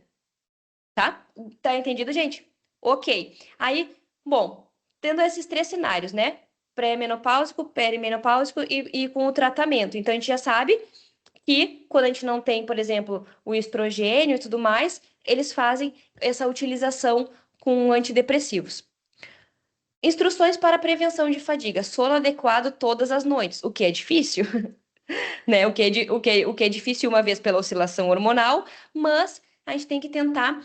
tá? Tá entendido, gente? Ok. Aí, bom, tendo esses três cenários, né? Pré-menopáusico, perimenopáusico e com o tratamento. Então a gente já sabe que quando a gente não tem, por exemplo, o estrogênio e tudo mais, eles fazem essa utilização com antidepressivos. Instruções para prevenção de fadiga. Sono adequado todas as noites, o que é difícil, né? O que é difícil uma vez pela oscilação hormonal, mas a gente tem que tentar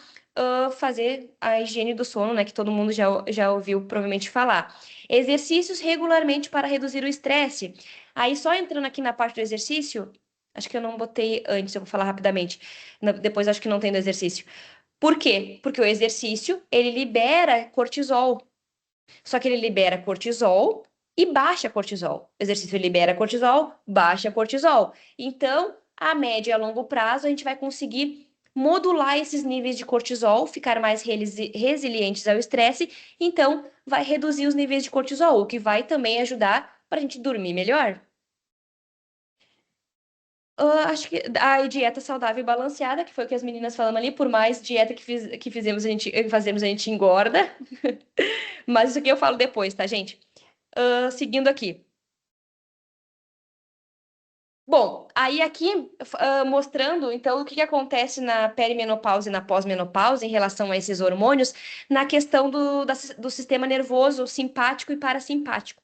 fazer a higiene do sono, né, que todo mundo já ouviu provavelmente falar. Exercícios regularmente para reduzir o estresse. Aí, só entrando aqui na parte do exercício, acho que eu não botei antes, eu vou falar rapidamente. Depois acho que não tem do exercício. Por quê? Porque o exercício, ele libera cortisol. Só que ele libera cortisol e baixa cortisol. O exercício libera cortisol, baixa cortisol. Então, a médio e a longo prazo, a gente vai conseguir modular esses níveis de cortisol, ficar mais resilientes ao estresse, então vai reduzir os níveis de cortisol, o que vai também ajudar para a gente dormir melhor. Acho que a dieta saudável e balanceada, que foi o que as meninas falamos ali, por mais dieta que fazemos, a gente engorda. Mas isso aqui eu falo depois, tá, gente? Seguindo aqui. Bom, aí aqui mostrando então o que acontece na perimenopausa e na pós-menopausa em relação a esses hormônios na questão do sistema nervoso simpático e parasimpático.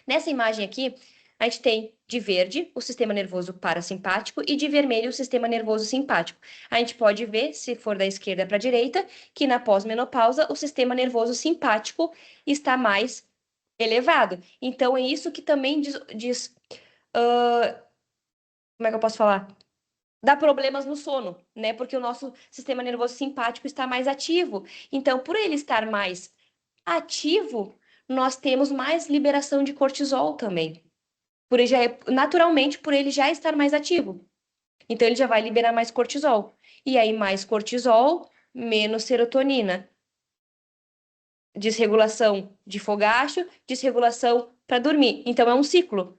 Nessa imagem aqui, a gente tem de verde o sistema nervoso parasimpático e de vermelho o sistema nervoso simpático. A gente pode ver, se for da esquerda para a direita, que na pós-menopausa o sistema nervoso simpático está mais elevado. Então, é isso que também diz como é que eu posso falar? Dá problemas no sono, né? Porque o nosso sistema nervoso simpático está mais ativo. Então, por ele estar mais ativo, nós temos mais liberação de cortisol também. Naturalmente, por ele já estar mais ativo. Então, ele já vai liberar mais cortisol. E aí, mais cortisol, menos serotonina. Desregulação de fogacho, desregulação para dormir. Então, é um ciclo.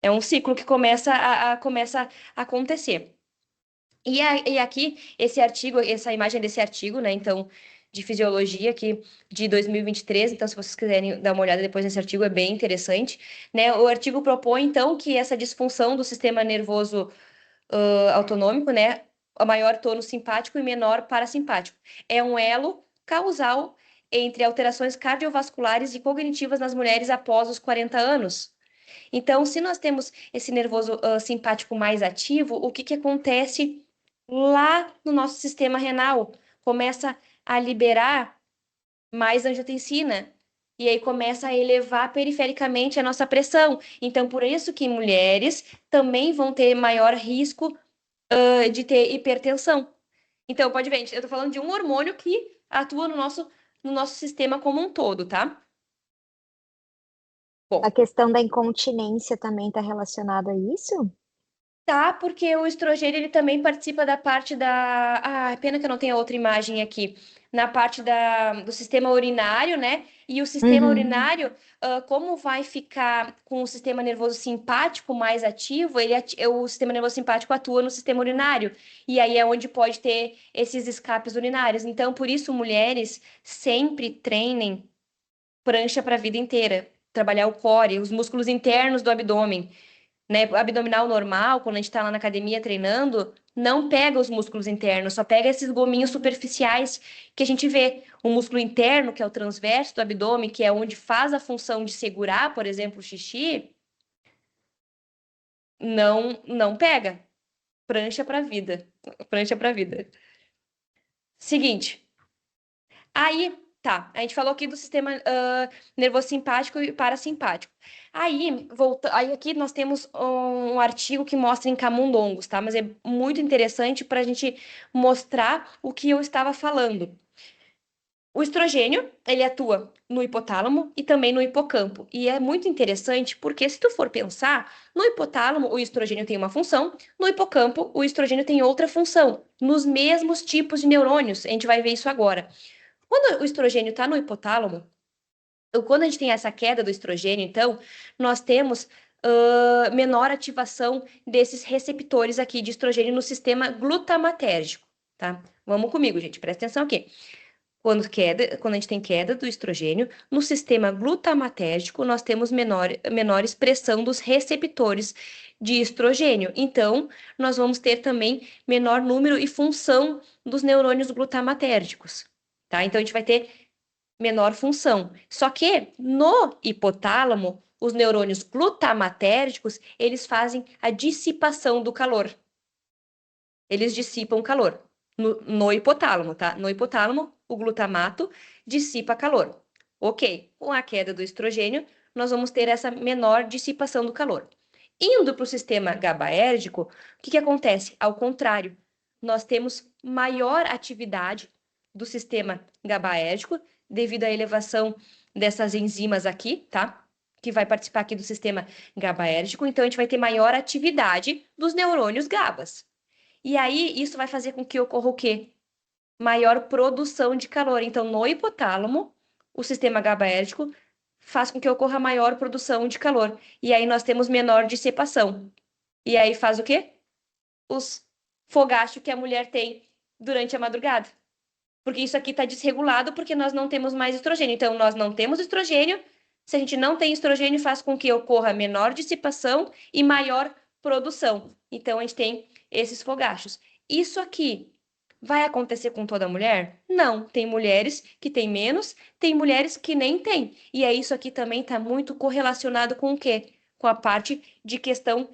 É um ciclo que começa a acontecer. E aqui, esse artigo, essa imagem desse artigo, né, então, de fisiologia aqui de 2023, então, se vocês quiserem dar uma olhada depois nesse artigo, é bem interessante, né, o artigo propõe, então, que essa disfunção do sistema nervoso autonômico, né, a maior tônus simpático e menor parasimpático, é um elo causal entre alterações cardiovasculares e cognitivas nas mulheres após os 40 anos. Então, se nós temos esse nervoso simpático mais ativo, o que acontece lá no nosso sistema renal? Começa a liberar mais angiotensina. E aí começa a elevar perifericamente a nossa pressão. Então, por isso que mulheres também vão ter maior risco de ter hipertensão. Então, pode ver, eu estou falando de um hormônio que atua no nosso sistema como um todo, tá? A Bom, questão da incontinência também está relacionada a isso? tá, porque o estrogênio ele também participa da parte da. Ah, pena que eu não tenho outra imagem aqui. Na parte do sistema urinário, né? E o sistema Uhum. urinário, como vai ficar com o sistema nervoso simpático mais ativo, o sistema nervoso simpático atua no sistema urinário. E aí é onde pode ter esses escapes urinários. Então, por isso, mulheres sempre treinem prancha para a vida inteira. Trabalhar o core, os músculos internos do abdômen, né? Abdominal normal, quando a gente tá lá na academia treinando, não pega os músculos internos, só pega esses gominhos superficiais que a gente vê. O músculo interno, que é o transverso do abdômen, que é onde faz a função de segurar, por exemplo, o xixi, não pega. Prancha para vida. Prancha para vida. Seguinte, aí, tá, a gente falou aqui do sistema nervoso simpático e parasimpático. Aí aqui nós temos um artigo que mostra em camundongos, tá? Mas é muito interessante para a gente mostrar o que eu estava falando. O estrogênio, ele atua no hipotálamo e também no hipocampo. E é muito interessante porque se tu for pensar, no hipotálamo o estrogênio tem uma função, no hipocampo o estrogênio tem outra função, nos mesmos tipos de neurônios. A gente vai ver isso agora. Quando o estrogênio está no hipotálamo, quando a gente tem essa queda do estrogênio, então, nós temos menor ativação desses receptores aqui de estrogênio no sistema glutamatérgico, tá? Vamos comigo, gente, presta atenção aqui. Quando a gente tem queda do estrogênio, no sistema glutamatérgico, nós temos menor expressão dos receptores de estrogênio. Então, nós vamos ter também menor número e função dos neurônios glutamatérgicos, tá? Então, a gente vai ter menor função. Só que no hipotálamo, os neurônios glutamatérgicos, eles fazem a dissipação do calor. Eles dissipam o calor. no hipotálamo, tá? No hipotálamo, o glutamato dissipa calor. Ok, com a queda do estrogênio, nós vamos ter essa menor dissipação do calor. Indo para o sistema GABAérgico, o que acontece? Ao contrário, nós temos maior atividade do sistema GABAérgico devido à elevação dessas enzimas aqui, tá? Que vai participar aqui do sistema GABAérgico. Então, a gente vai ter maior atividade dos neurônios GABAs. E aí, isso vai fazer com que ocorra o quê? Maior produção de calor. Então, no hipotálamo, o sistema GABAérgico faz com que ocorra maior produção de calor. E aí, nós temos menor dissipação. E aí, faz o quê? Os fogachos que a mulher tem durante a madrugada. Porque isso aqui está desregulado porque nós não temos mais estrogênio. Então, nós não temos estrogênio. Se a gente não tem estrogênio, faz com que ocorra menor dissipação e maior produção. Então, a gente tem esses fogachos. Isso aqui vai acontecer com toda mulher? Não. Tem mulheres que têm menos, tem mulheres que nem têm. E é isso aqui também está muito correlacionado com o quê? Com a parte de questão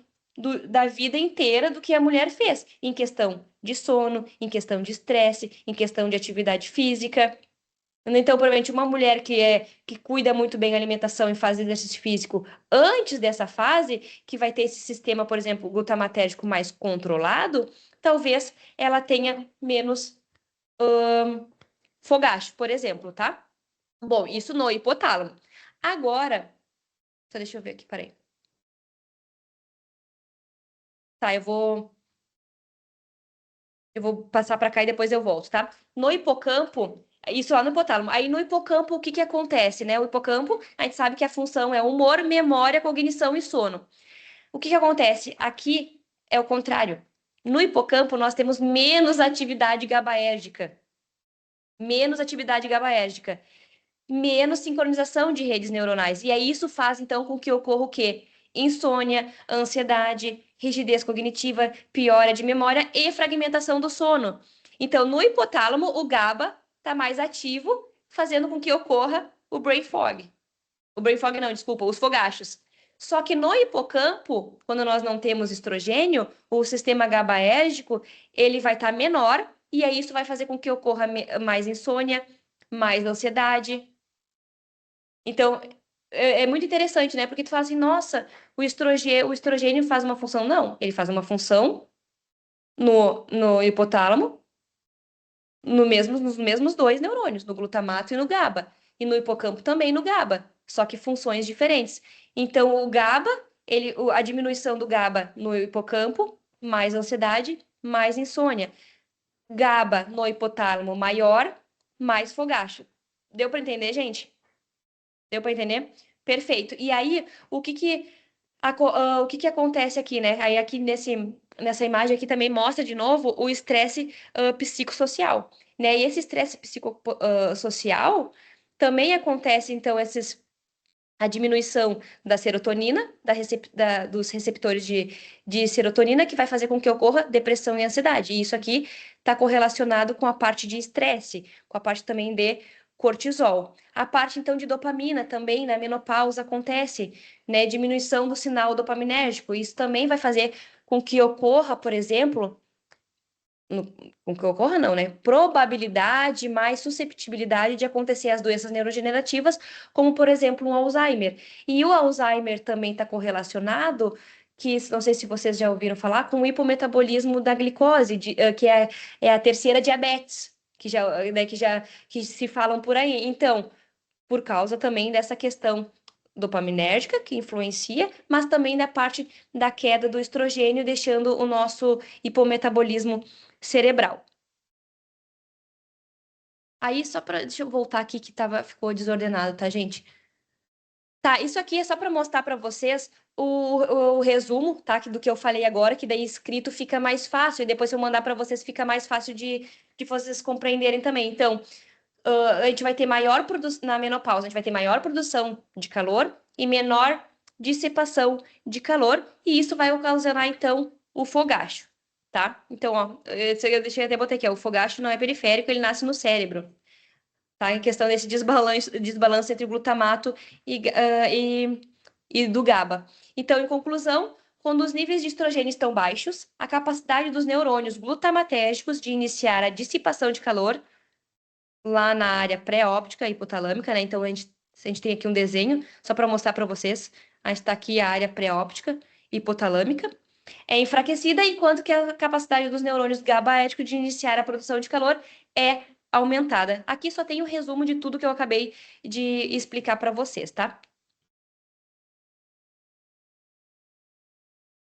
da vida inteira do que a mulher fez, em questão de sono, em questão de estresse, em questão de atividade física. Então, provavelmente, uma mulher que cuida muito bem da alimentação e faz exercício físico antes dessa fase, que vai ter esse sistema, por exemplo, glutamatérgico mais controlado, talvez ela tenha menos fogacho, por exemplo, tá? Bom, isso no hipotálamo. Agora, só deixa eu ver aqui, peraí. Tá, eu vou passar para cá e depois eu volto, tá? No hipocampo, isso lá no hipotálamo. Aí no hipocampo, o que que acontece, né? O hipocampo, a gente sabe que a função é humor, memória, cognição e sono. O que que acontece? Aqui é o contrário. No hipocampo, nós temos menos atividade GABAérgica. Menos atividade GABAérgica. Menos sincronização de redes neuronais. E aí isso faz, então, com que ocorra o quê? Insônia, ansiedade, rigidez cognitiva, piora de memória e fragmentação do sono. Então, no hipotálamo, o GABA está mais ativo, fazendo com que ocorra o brain fog. O brain fog não, desculpa, os fogachos. Só que no hipocampo, quando nós não temos estrogênio, o sistema GABAérgico, ele vai estar menor, e aí isso vai fazer com que ocorra mais insônia, mais ansiedade. Então, é muito interessante, né? Porque tu fala assim, nossa, o estrogênio faz uma função. Não, ele faz uma função no hipotálamo, nos mesmos dois neurônios, no glutamato e no GABA. E no hipocampo também no GABA, só que funções diferentes. Então, o GABA, a diminuição do GABA no hipocampo, mais ansiedade, mais insônia. GABA no hipotálamo maior, mais fogacho. Deu para entender, gente? Deu para entender? Perfeito. E aí, o que que acontece aqui, né? Aí aqui nessa imagem aqui também mostra de novo o estresse psicossocial, né? E esse estresse psicossocial também acontece, então, a diminuição da serotonina, dos receptores de serotonina, que vai fazer com que ocorra depressão e ansiedade. E isso aqui está correlacionado com a parte de estresse, com a parte também de cortisol. A parte, então, de dopamina também, na menopausa, acontece, né? Diminuição do sinal dopaminérgico. Isso também vai fazer com que ocorra, por exemplo, com que ocorra não, né? Probabilidade mais susceptibilidade de acontecer as doenças neurodegenerativas, como, por exemplo, um Alzheimer. E o Alzheimer também está correlacionado, que não sei se vocês já ouviram falar, com o hipometabolismo da glicose, que é a terceira diabetes, que se falam por aí. Então, por causa também dessa questão dopaminérgica que influencia, mas também da parte da queda do estrogênio, deixando o nosso hipometabolismo cerebral. Aí, deixa eu voltar aqui que ficou desordenado, tá, gente? Tá, isso aqui é só para mostrar para vocês o resumo, tá, do que eu falei agora, que daí escrito fica mais fácil, e depois se eu mandar para vocês fica mais fácil de vocês compreenderem também. Então, a gente vai ter maior produção na menopausa, a gente vai ter maior produção de calor e menor dissipação de calor, e isso vai ocasionar, então, o fogacho, tá? Então, ó, eu deixei até botar aqui, ó, o fogacho não é periférico, ele nasce no cérebro, tá? Em questão desse desbalanço entre glutamato e do GABA. Então, em conclusão, quando os níveis de estrogênio estão baixos, a capacidade dos neurônios glutamatérgicos de iniciar a dissipação de calor lá na área pré-óptica hipotalâmica, né? Então, a gente tem aqui um desenho, só para mostrar para vocês. A gente está aqui a área pré-óptica hipotalâmica. É enfraquecida, enquanto que a capacidade dos neurônios GABAérticos de iniciar a produção de calor é aumentada. Aqui só tem o resumo de tudo que eu acabei de explicar para vocês, tá?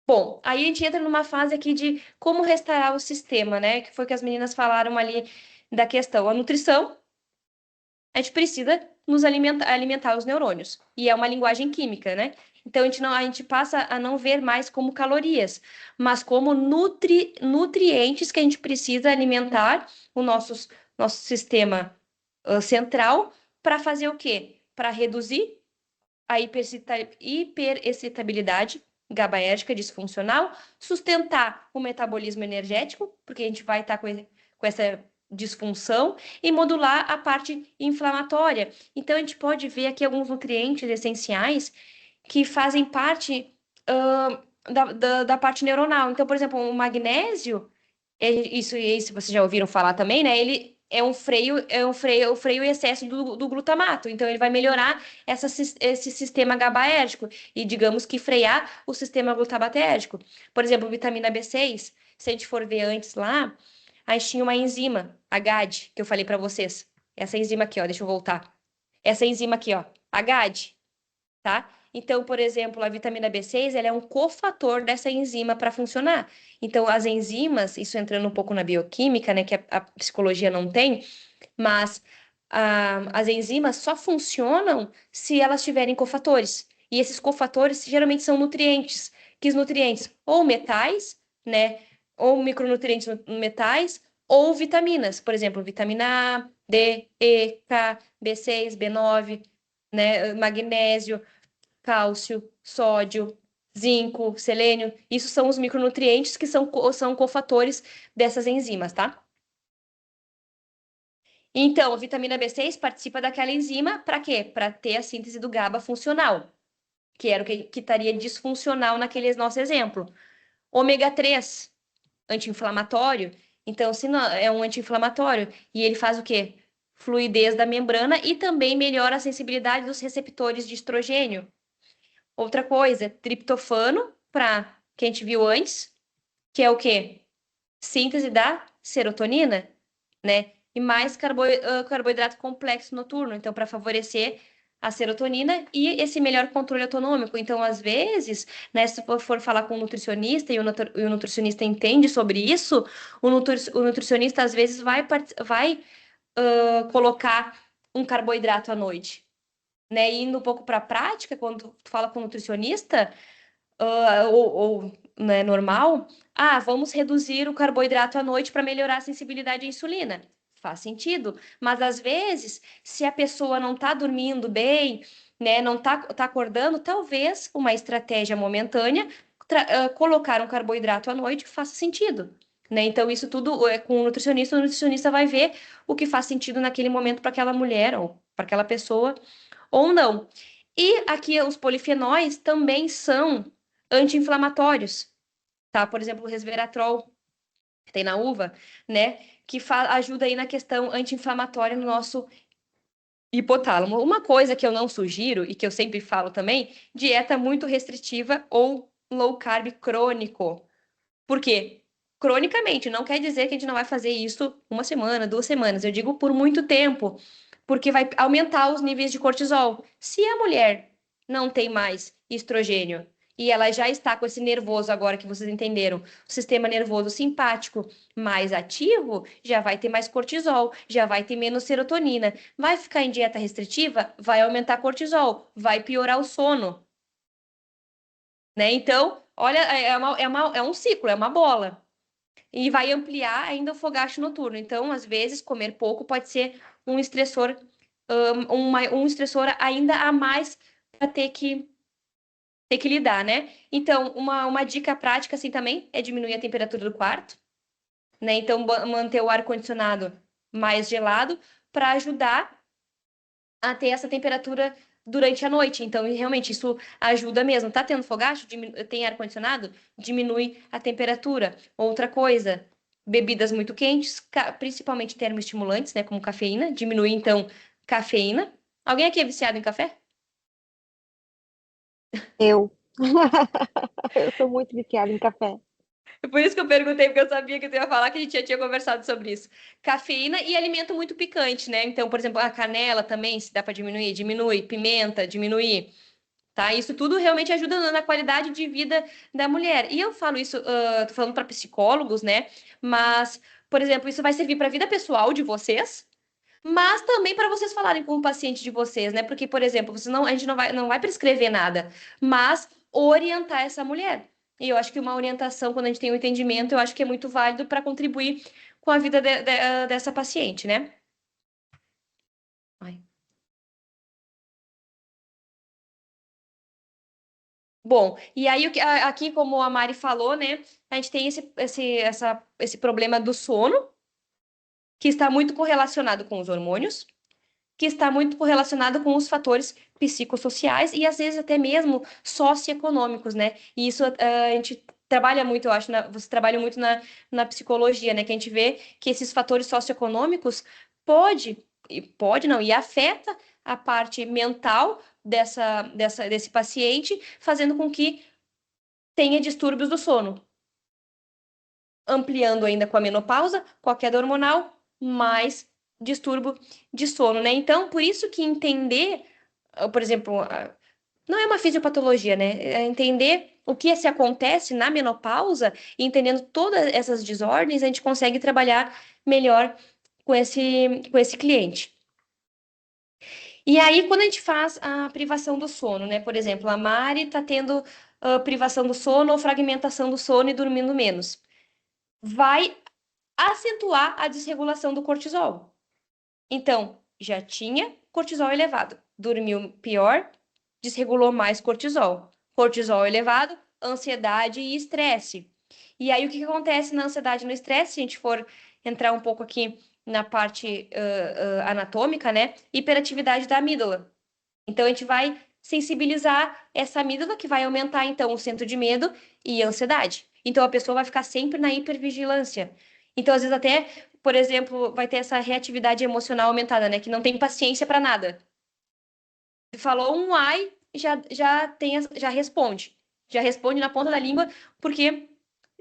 Bom, aí a gente entra numa fase aqui de como restaurar o sistema, né? Que foi que as meninas falaram ali da questão. A nutrição, a gente precisa nos alimentar os neurônios. E é uma linguagem química, né? Então a gente passa a não ver mais como calorias, mas como nutrientes que a gente precisa alimentar o nosso sistema central para fazer o quê? Para reduzir a hiperexcitabilidade GABAérgica disfuncional, sustentar o metabolismo energético, porque a gente vai estar com essa disfunção, e modular a parte inflamatória. Então, a gente pode ver aqui alguns nutrientes essenciais que fazem parte da parte neuronal. Então, por exemplo, o magnésio, isso vocês já ouviram falar também, né? Ele o freio em excesso do glutamato. Então, ele vai melhorar esse sistema GABAérgico e, digamos que, frear o sistema glutamatérgico. Por exemplo, vitamina B6, se a gente for ver antes lá, a gente tinha uma enzima, a GAD, que eu falei para vocês. Essa enzima aqui, ó, deixa eu voltar. Essa enzima aqui, ó, a GAD, tá? Então, por exemplo, a vitamina B6, ela é um cofator dessa enzima para funcionar. Então, as enzimas, isso entrando um pouco na bioquímica, né, que a psicologia não tem, mas as enzimas só funcionam se elas tiverem cofatores. E esses cofatores geralmente são nutrientes, que os nutrientes ou metais, né, ou micronutrientes metais, ou vitaminas, por exemplo, vitamina A, D, E, K, B6, B9, né, magnésio, cálcio, sódio, zinco, selênio. Isso são os micronutrientes que são cofatores dessas enzimas, tá? Então, a vitamina B6 participa daquela enzima para quê? Para ter a síntese do GABA funcional, que era o que estaria disfuncional naquele nosso exemplo. Ômega 3, anti-inflamatório. Então, se não, é um anti-inflamatório e ele faz o quê? Fluidez da membrana e também melhora a sensibilidade dos receptores de estrogênio. Outra coisa, triptofano, para que a gente viu antes, que é o quê? Síntese da serotonina, né? E mais carboidrato complexo noturno, então, para favorecer a serotonina e esse melhor controle autonômico. Então, às vezes, né, se for falar com um nutricionista e o nutricionista entende sobre isso, o nutricionista às vezes vai colocar um carboidrato à noite, né? E indo um pouco para a prática, quando tu fala com um nutricionista, ou né, normal, vamos reduzir o carboidrato à noite para melhorar a sensibilidade à insulina. Faz sentido, mas às vezes, se a pessoa não está dormindo bem, né, não tá acordando, talvez uma estratégia momentânea, colocar um carboidrato à noite faça sentido. Né? Então, isso tudo é com o nutricionista vai ver o que faz sentido naquele momento para aquela mulher ou para aquela pessoa ou não. E aqui os polifenóis também são anti-inflamatórios, tá? Por exemplo, o resveratrol, que tem na uva, né? Que ajuda aí na questão anti-inflamatória no nosso hipotálamo. Uma coisa que eu não sugiro e que eu sempre falo também, dieta muito restritiva ou low carb crônico. Por quê? Cronicamente, não quer dizer que a gente não vai fazer isso uma semana, 2 semanas. Eu digo por muito tempo, porque vai aumentar os níveis de cortisol. Se a mulher não tem mais estrogênio e ela já está com esse nervoso, agora que vocês entenderam, o sistema nervoso simpático mais ativo, já vai ter mais cortisol, já vai ter menos serotonina. Vai ficar em dieta restritiva? Vai aumentar cortisol, vai piorar o sono. Né? Então, olha, é um ciclo, é uma bola. E vai ampliar ainda o fogacho noturno. Então, às vezes, comer pouco pode ser um estressor, um estressor ainda a mais para ter que lidar, né? Então, uma dica prática, assim, também é diminuir a temperatura do quarto, né? Então, manter o ar-condicionado mais gelado para ajudar a ter essa temperatura durante a noite. Então, realmente, isso ajuda mesmo. Tá tendo fogacho? Tem ar-condicionado? Diminui a temperatura. Outra coisa, bebidas muito quentes, principalmente termoestimulantes, né, como cafeína, diminui, então, cafeína. Alguém aqui é viciado em café? Eu. Eu sou muito viciada em café. Por isso que eu perguntei, porque eu sabia que tu ia falar que a gente já tinha conversado sobre isso. Cafeína e alimento muito picante, né? Então, por exemplo, a canela também, se dá para diminuir, diminui. Pimenta, diminuir. Tá? Isso tudo realmente ajuda na qualidade de vida da mulher. E eu falo isso, tô falando para psicólogos, né? Mas, por exemplo, isso vai servir para a vida pessoal de vocês, mas também para vocês falarem com o paciente de vocês, né? Porque, por exemplo, a gente não vai prescrever nada, mas orientar essa mulher. E eu acho que uma orientação, quando a gente tem um entendimento, eu acho que é muito válido para contribuir com a vida dessa paciente, né? Ai. Bom, e aí aqui, como a Mari falou, né, a gente tem esse problema do sono, que está muito correlacionado com os hormônios, que está muito correlacionado com os fatores psicossociais e às vezes até mesmo socioeconômicos, né? E isso a gente trabalha muito, eu acho, você trabalha muito na psicologia, né? Que a gente vê que esses fatores socioeconômicos pode não, e afeta a parte mental desse paciente, fazendo com que tenha distúrbios do sono, ampliando ainda com a menopausa, com a queda hormonal, mais distúrbio de sono, né? Então, por isso que entender, por exemplo, não é uma fisiopatologia, né? É entender o que se acontece na menopausa e entendendo todas essas desordens, a gente consegue trabalhar melhor com esse cliente. E aí, quando a gente faz a privação do sono, né? Por exemplo, a Mari tá tendo privação do sono ou fragmentação do sono e dormindo menos. Vai acentuar a desregulação do cortisol. Então, já tinha cortisol elevado, dormiu pior, desregulou mais cortisol. Cortisol elevado, ansiedade e estresse. E aí, o que acontece na ansiedade e no estresse? Se a gente for entrar um pouco aqui na parte anatômica, né? Hiperatividade da amígdala. Então, a gente vai sensibilizar essa amígdala, que vai aumentar, então, o centro de medo e ansiedade. Então, a pessoa vai ficar sempre na hipervigilância. Então, às vezes, até, por exemplo, vai ter essa reatividade emocional aumentada, né? Que não tem paciência para nada. Falou um ai, já responde. Já responde na ponta da língua, porque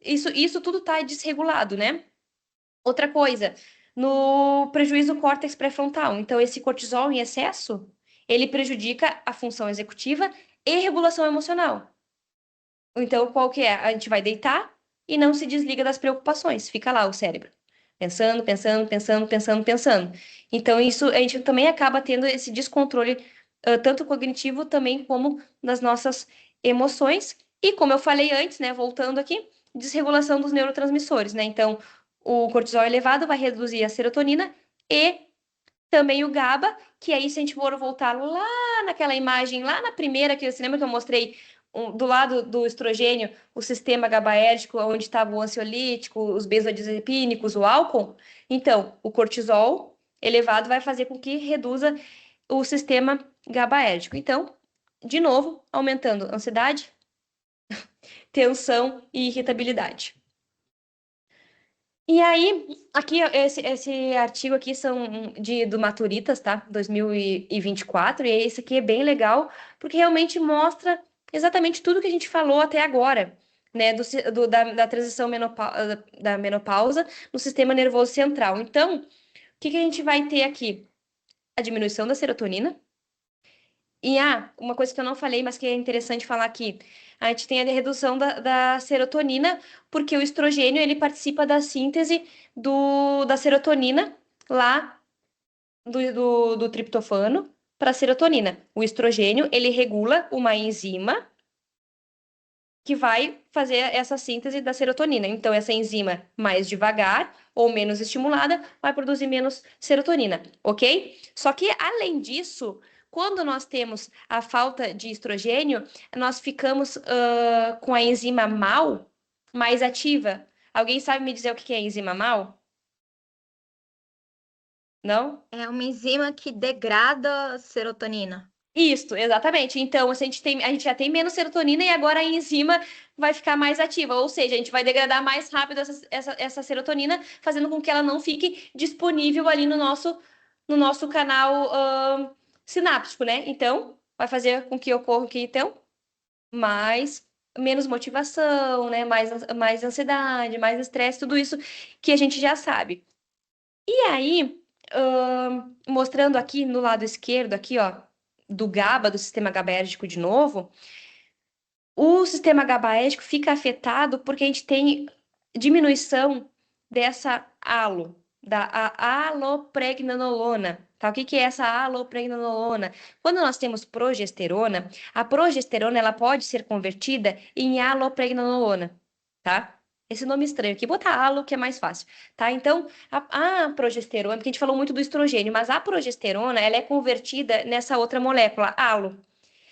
isso tudo está desregulado, né? Outra coisa, no prejuízo do córtex pré-frontal. Então, esse cortisol em excesso, ele prejudica a função executiva e regulação emocional. Então, qual que é? A gente vai deitar e não se desliga das preocupações. Fica lá o cérebro. Pensando, pensando, pensando, pensando, pensando. Então, isso a gente também acaba tendo esse descontrole, tanto cognitivo também como das nossas emoções. E como eu falei antes, né, voltando aqui, desregulação dos neurotransmissores, né? Então, o cortisol elevado vai reduzir a serotonina e também o GABA, que aí, se a gente for voltar lá naquela imagem, lá na primeira, que você lembra que eu mostrei do lado do estrogênio, o sistema GABAérgico, onde estava o ansiolítico, os benzodiazepínicos, o álcool? Então, o cortisol elevado vai fazer com que reduza o sistema GABAérgico. Então, de novo, aumentando ansiedade, tensão e irritabilidade. E aí, aqui, esse artigo aqui são do Maturitas, tá? 2024, e esse aqui é bem legal, porque realmente mostra exatamente tudo que a gente falou até agora, né? Da transição da menopausa no sistema nervoso central. Então, o que a gente vai ter aqui? A diminuição da serotonina, e uma coisa que eu não falei, mas que é interessante falar aqui, a gente tem a redução da serotonina, porque o estrogênio ele participa da síntese da serotonina lá do triptofano para a serotonina. O estrogênio ele regula uma enzima que vai fazer essa síntese da serotonina. Então, essa enzima mais devagar ou menos estimulada vai produzir menos serotonina, ok? Só que, além disso, quando nós temos a falta de estrogênio, nós ficamos com a enzima MAO mais ativa. Alguém sabe me dizer o que é enzima MAO? Não? É uma enzima que degrada serotonina. Isso, exatamente. Então, se a gente já tem menos serotonina e agora a enzima vai ficar mais ativa, ou seja, a gente vai degradar mais rápido essa serotonina, fazendo com que ela não fique disponível ali no nosso canal sináptico, né? Então, vai fazer com que ocorra aqui, então, mais menos motivação, né? Mais ansiedade, mais estresse, tudo isso que a gente já sabe. E aí, mostrando aqui no lado esquerdo, aqui, ó, do GABA, do sistema GABAérgico de novo, o sistema GABAérgico fica afetado porque a gente tem diminuição dessa da alopregnanolona. Tá? O que que é essa alopregnanolona? Quando nós temos progesterona, a progesterona ela pode ser convertida em alopregnanolona, tá? Esse nome estranho aqui, botar alo que é mais fácil, tá? Então, a progesterona, porque a gente falou muito do estrogênio, mas a progesterona, ela é convertida nessa outra molécula, alo.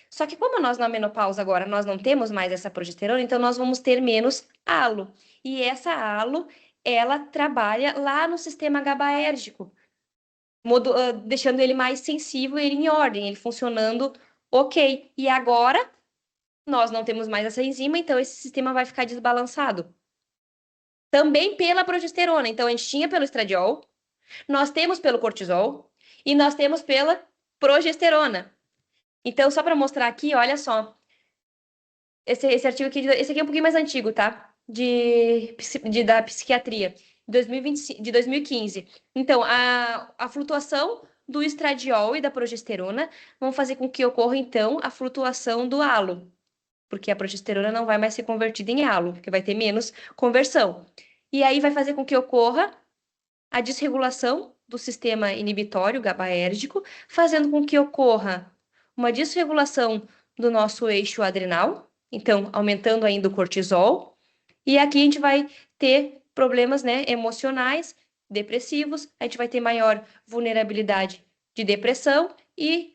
Só que como nós na menopausa agora nós não temos mais essa progesterona, então nós vamos ter menos halo. E essa halo, ela trabalha lá no sistema GABAérgico, deixando ele mais sensível, ele em ordem, ele funcionando ok. E agora nós não temos mais essa enzima, então esse sistema vai ficar desbalançado. Também pela progesterona. Então a gente tinha pelo estradiol, nós temos pelo cortisol e nós temos pela progesterona. Então, só para mostrar aqui, olha só. Esse artigo aqui, esse aqui é um pouquinho mais antigo, tá? Da psiquiatria, 2025, de 2015. Então, a flutuação do estradiol e da progesterona vão fazer com que ocorra, então, a flutuação do halo, porque a progesterona não vai mais ser convertida em halo, porque vai ter menos conversão. E aí vai fazer com que ocorra a desregulação do sistema inibitório GABAérgico, fazendo com que ocorra uma desregulação do nosso eixo adrenal, então aumentando ainda o cortisol, e aqui a gente vai ter problemas, né, emocionais, depressivos, a gente vai ter maior vulnerabilidade de depressão e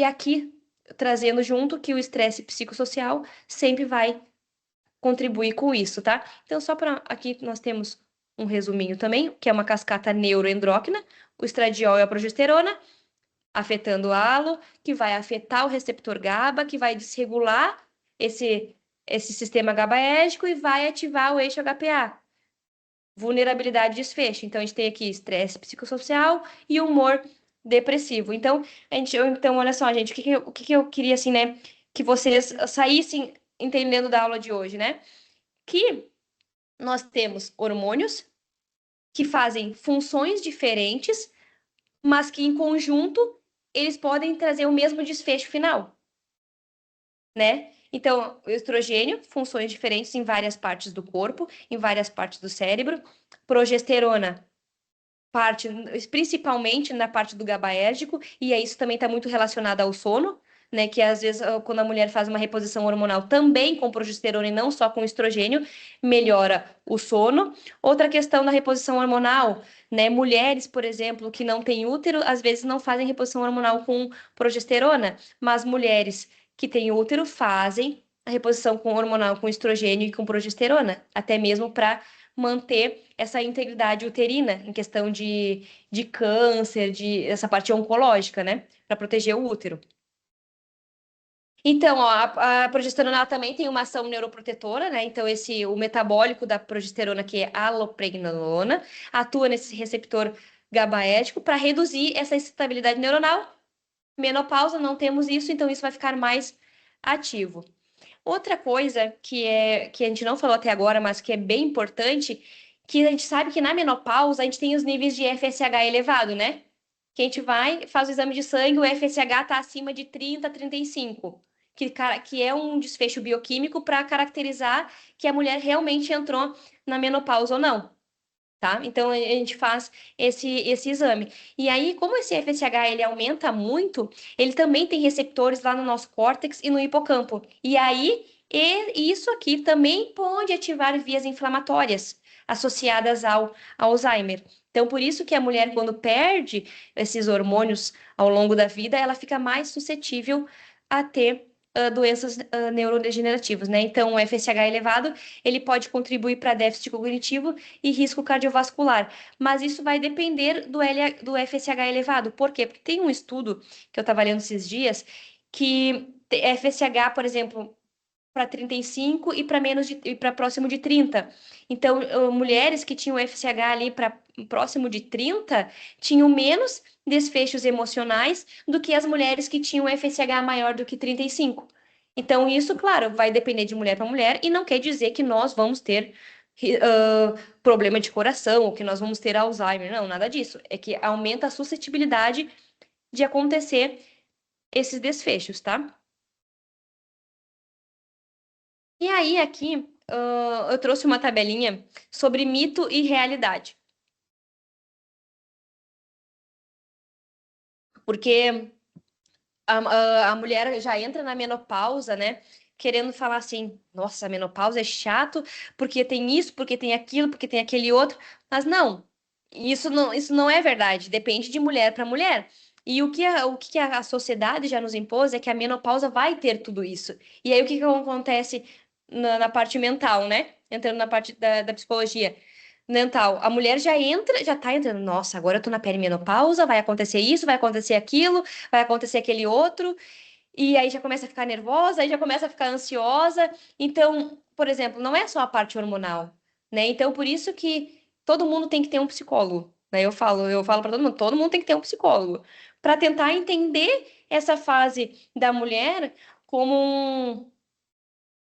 aqui trazendo junto que o estresse psicossocial sempre vai contribuir com isso, tá? Então, só para aqui nós temos um resuminho também, que é uma cascata neuroendócrina, o estradiol e a progesterona, afetando o halo, que vai afetar o receptor GABA, que vai desregular esse sistema GABAérgico e vai ativar o eixo HPA. Vulnerabilidade de desfecho. Então, a gente tem aqui estresse psicossocial e humor depressivo. Então, então olha só, gente, o que que eu queria, assim, né, que vocês saíssem entendendo da aula de hoje, né? Que nós temos hormônios que fazem funções diferentes, mas que em conjunto eles podem trazer o mesmo desfecho final, né? Então, o estrogênio, funções diferentes em várias partes do corpo, em várias partes do cérebro. Progesterona, parte, principalmente na parte do GABAérgico, e isso também está muito relacionado ao sono, né? Que às vezes, quando a mulher faz uma reposição hormonal também com progesterona e não só com estrogênio, melhora o sono. Outra questão da reposição hormonal, né? Mulheres, por exemplo, que não têm útero, às vezes não fazem reposição hormonal com progesterona, mas mulheres que têm útero fazem a reposição com hormonal com estrogênio e com progesterona, até mesmo para manter essa integridade uterina em questão de câncer, de essa parte oncológica, né? Para proteger o útero. Então, ó, a progesterona ela também tem uma ação neuroprotetora, né? Então, o metabólico da progesterona, que é a alopregnanolona, atua nesse receptor GABAérgico para reduzir essa excitabilidade neuronal. Menopausa, não temos isso, então isso vai ficar mais ativo. Outra coisa que a gente não falou até agora, mas que é bem importante, que a gente sabe que na menopausa a gente tem os níveis de FSH elevado, né? Que a gente vai, faz o exame de sangue, o FSH está acima de 30, 35, que é um desfecho bioquímico para caracterizar que a mulher realmente entrou na menopausa ou não. Tá? Então a gente faz esse exame. E aí, como esse FSH ele aumenta muito, ele também tem receptores lá no nosso córtex e no hipocampo. E aí, isso aqui também pode ativar vias inflamatórias associadas ao Alzheimer. Então, por isso que a mulher, quando perde esses hormônios ao longo da vida, ela fica mais suscetível a ter doenças neurodegenerativas, né? Então, o FSH elevado, ele pode contribuir para déficit cognitivo e risco cardiovascular, mas isso vai depender do FSH elevado. Por quê? Porque tem um estudo que eu estava lendo esses dias que FSH, por exemplo, para 35 e para próximo de 30. Então, mulheres que tinham FSH ali para próximo de 30 tinham menos desfechos emocionais do que as mulheres que tinham FSH maior do que 35. Então, isso, claro, vai depender de mulher para mulher e não quer dizer que nós vamos ter problema de coração ou que nós vamos ter Alzheimer. Não, nada disso. É que aumenta a suscetibilidade de acontecer esses desfechos, tá? E aí, aqui, eu trouxe uma tabelinha sobre mito e realidade. Porque a mulher já entra na menopausa, né? Querendo falar assim, nossa, a menopausa é chato, porque tem isso, porque tem aquilo, porque tem aquele outro. Mas não, isso não é verdade. Depende de mulher para mulher. E o que a sociedade já nos impôs é que a menopausa vai ter tudo isso. E aí o que acontece na parte mental, né? Entrando na parte da psicologia mental. A mulher já entra, já tá entrando, nossa, agora eu tô na perimenopausa, vai acontecer isso, vai acontecer aquilo, vai acontecer aquele outro, e aí já começa a ficar nervosa, aí já começa a ficar ansiosa. Então, por exemplo, não é só a parte hormonal, né? Então, por isso que todo mundo tem que ter um psicólogo, né? Eu falo para todo mundo tem que ter um psicólogo, para tentar entender essa fase da mulher como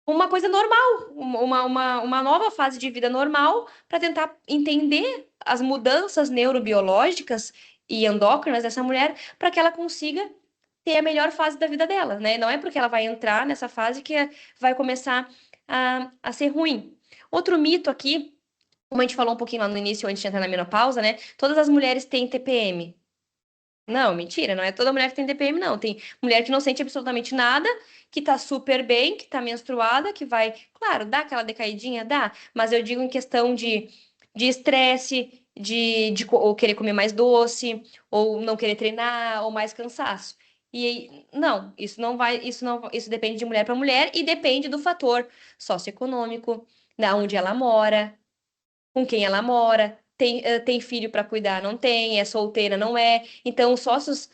uma coisa normal, uma nova fase de vida normal, para tentar entender as mudanças neurobiológicas e endócrinas dessa mulher, para que ela consiga ter a melhor fase da vida dela, né? Não é porque ela vai entrar nessa fase que vai começar a ser ruim. Outro mito aqui, como a gente falou um pouquinho lá no início, antes de entrar na menopausa, né? Todas as mulheres têm TPM. Não, mentira, não é toda mulher que tem TPM, não. Tem mulher que não sente absolutamente nada, que tá super bem, que tá menstruada, que vai, claro, dá aquela decaidinha, dá, mas eu digo em questão de estresse, ou querer comer mais doce, ou não querer treinar, ou mais cansaço. E não, isso não vai, isso não, isso depende de mulher para mulher e depende do fator socioeconômico, da onde ela mora, com quem ela mora, tem filho para cuidar, não tem, é solteira, não é. Então, os sócios,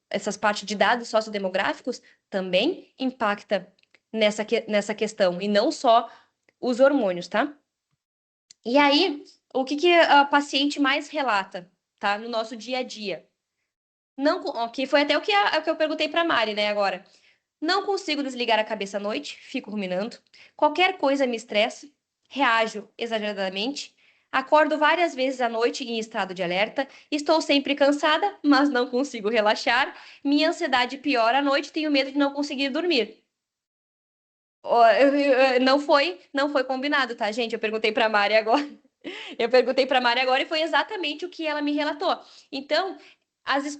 essas partes de dados sociodemográficos também impacta nessa questão, e não só os hormônios, tá? E aí, o que a paciente mais relata, tá? No nosso dia a dia. Não, que foi até o que eu perguntei para Mari, né, agora. Não consigo desligar a cabeça à noite, fico ruminando. Qualquer coisa me estressa, reajo exageradamente. Acordo várias vezes à noite em estado de alerta. Estou sempre cansada, mas não consigo relaxar. Minha ansiedade piora à noite, tenho medo de não conseguir dormir. Ó, não foi combinado, tá, gente? Eu perguntei para Mari agora. Eu perguntei para Mari agora e foi exatamente o que ela me relatou. Então,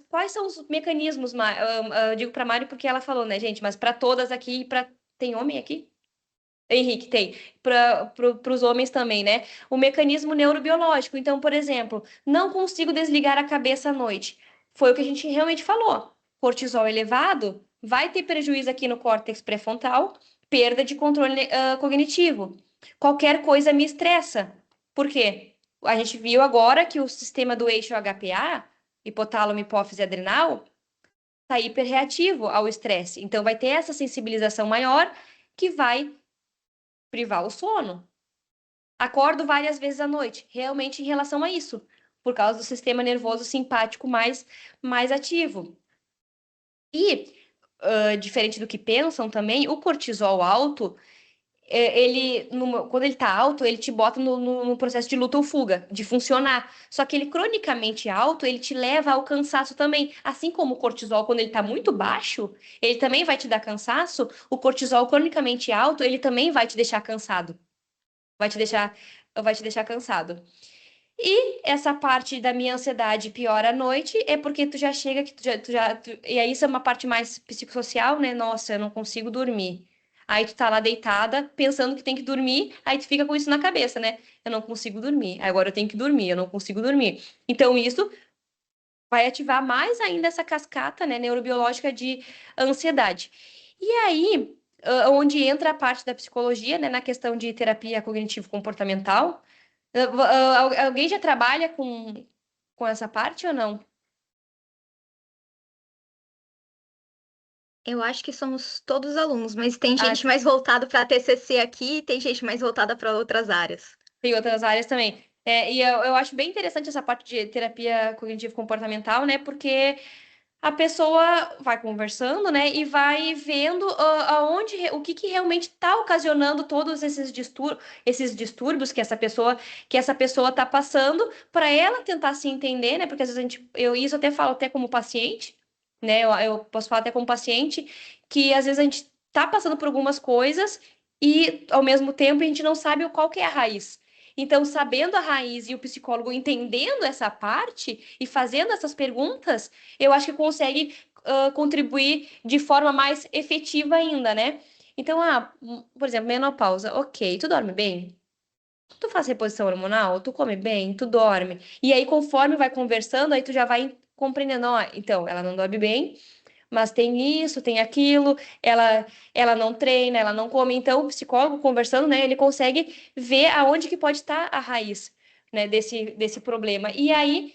quais são os mecanismos, eu digo para Mari porque ela falou, né, gente? Mas para todas aqui, tem homem aqui? Henrique, tem. Para os homens também, né? O mecanismo neurobiológico. Então, por exemplo, não consigo desligar a cabeça à noite. Foi o que a gente realmente falou. Cortisol elevado vai ter prejuízo aqui no córtex pré-frontal, perda de controle cognitivo. Qualquer coisa me estressa. Por quê? A gente viu agora que o sistema do eixo HPA, hipotálamo, hipófise adrenal, está hiperreativo ao estresse. Então, vai ter essa sensibilização maior que vai privar o sono. Acordo várias vezes à noite, realmente em relação a isso, por causa do sistema nervoso simpático mais ativo. E, diferente do que pensam também, o cortisol alto, quando ele tá alto, ele te bota no processo de luta ou fuga, de funcionar. Só que ele cronicamente alto, ele te leva ao cansaço também. Assim como o cortisol, quando ele tá muito baixo, ele também vai te dar cansaço. O cortisol cronicamente alto, ele também vai te deixar cansado. Vai te deixar, vai te deixar cansado. E essa parte da minha ansiedade piora à noite é porque tu já chega que e aí isso é uma parte mais psicossocial, né? Nossa, eu não consigo dormir. Aí tu tá lá deitada, pensando que tem que dormir, aí tu fica com isso na cabeça, né? Eu não consigo dormir. Agora eu tenho que dormir, eu não consigo dormir. Então isso vai ativar mais ainda essa cascata, né, neurobiológica de ansiedade. E aí, onde entra a parte da psicologia, né, na questão de terapia cognitivo-comportamental. Alguém já trabalha com essa parte ou não? Eu acho que somos todos alunos, mas tem Ah, gente mais voltada para TCC aqui e tem gente mais voltada para outras áreas. tem outras áreas também. E eu acho bem interessante essa parte de terapia cognitivo-comportamental, né? Porque a pessoa vai conversando, né? E vai vendo o que realmente está ocasionando todos esses distúrbios que essa pessoa está passando, para ela tentar se entender, né? Porque às vezes isso eu até falo até como paciente, né? Eu posso falar até como paciente, que às vezes a gente está passando por algumas coisas e ao mesmo tempo a gente não sabe qual que é a raiz. Então, sabendo a raiz e o psicólogo entendendo essa parte e fazendo essas perguntas, eu acho que consegue contribuir de forma mais efetiva ainda, né? Então, por exemplo, menopausa, ok, tu dorme bem? Tu faz reposição hormonal? Tu come bem? Tu dorme? E aí, conforme vai conversando, aí tu já vai compreendendo, ó, então, ela não dorme bem, mas tem isso, tem aquilo, ela não treina, ela não come. Então, o psicólogo conversando, né, ele consegue ver aonde que pode estar a raiz, né, desse problema. E aí,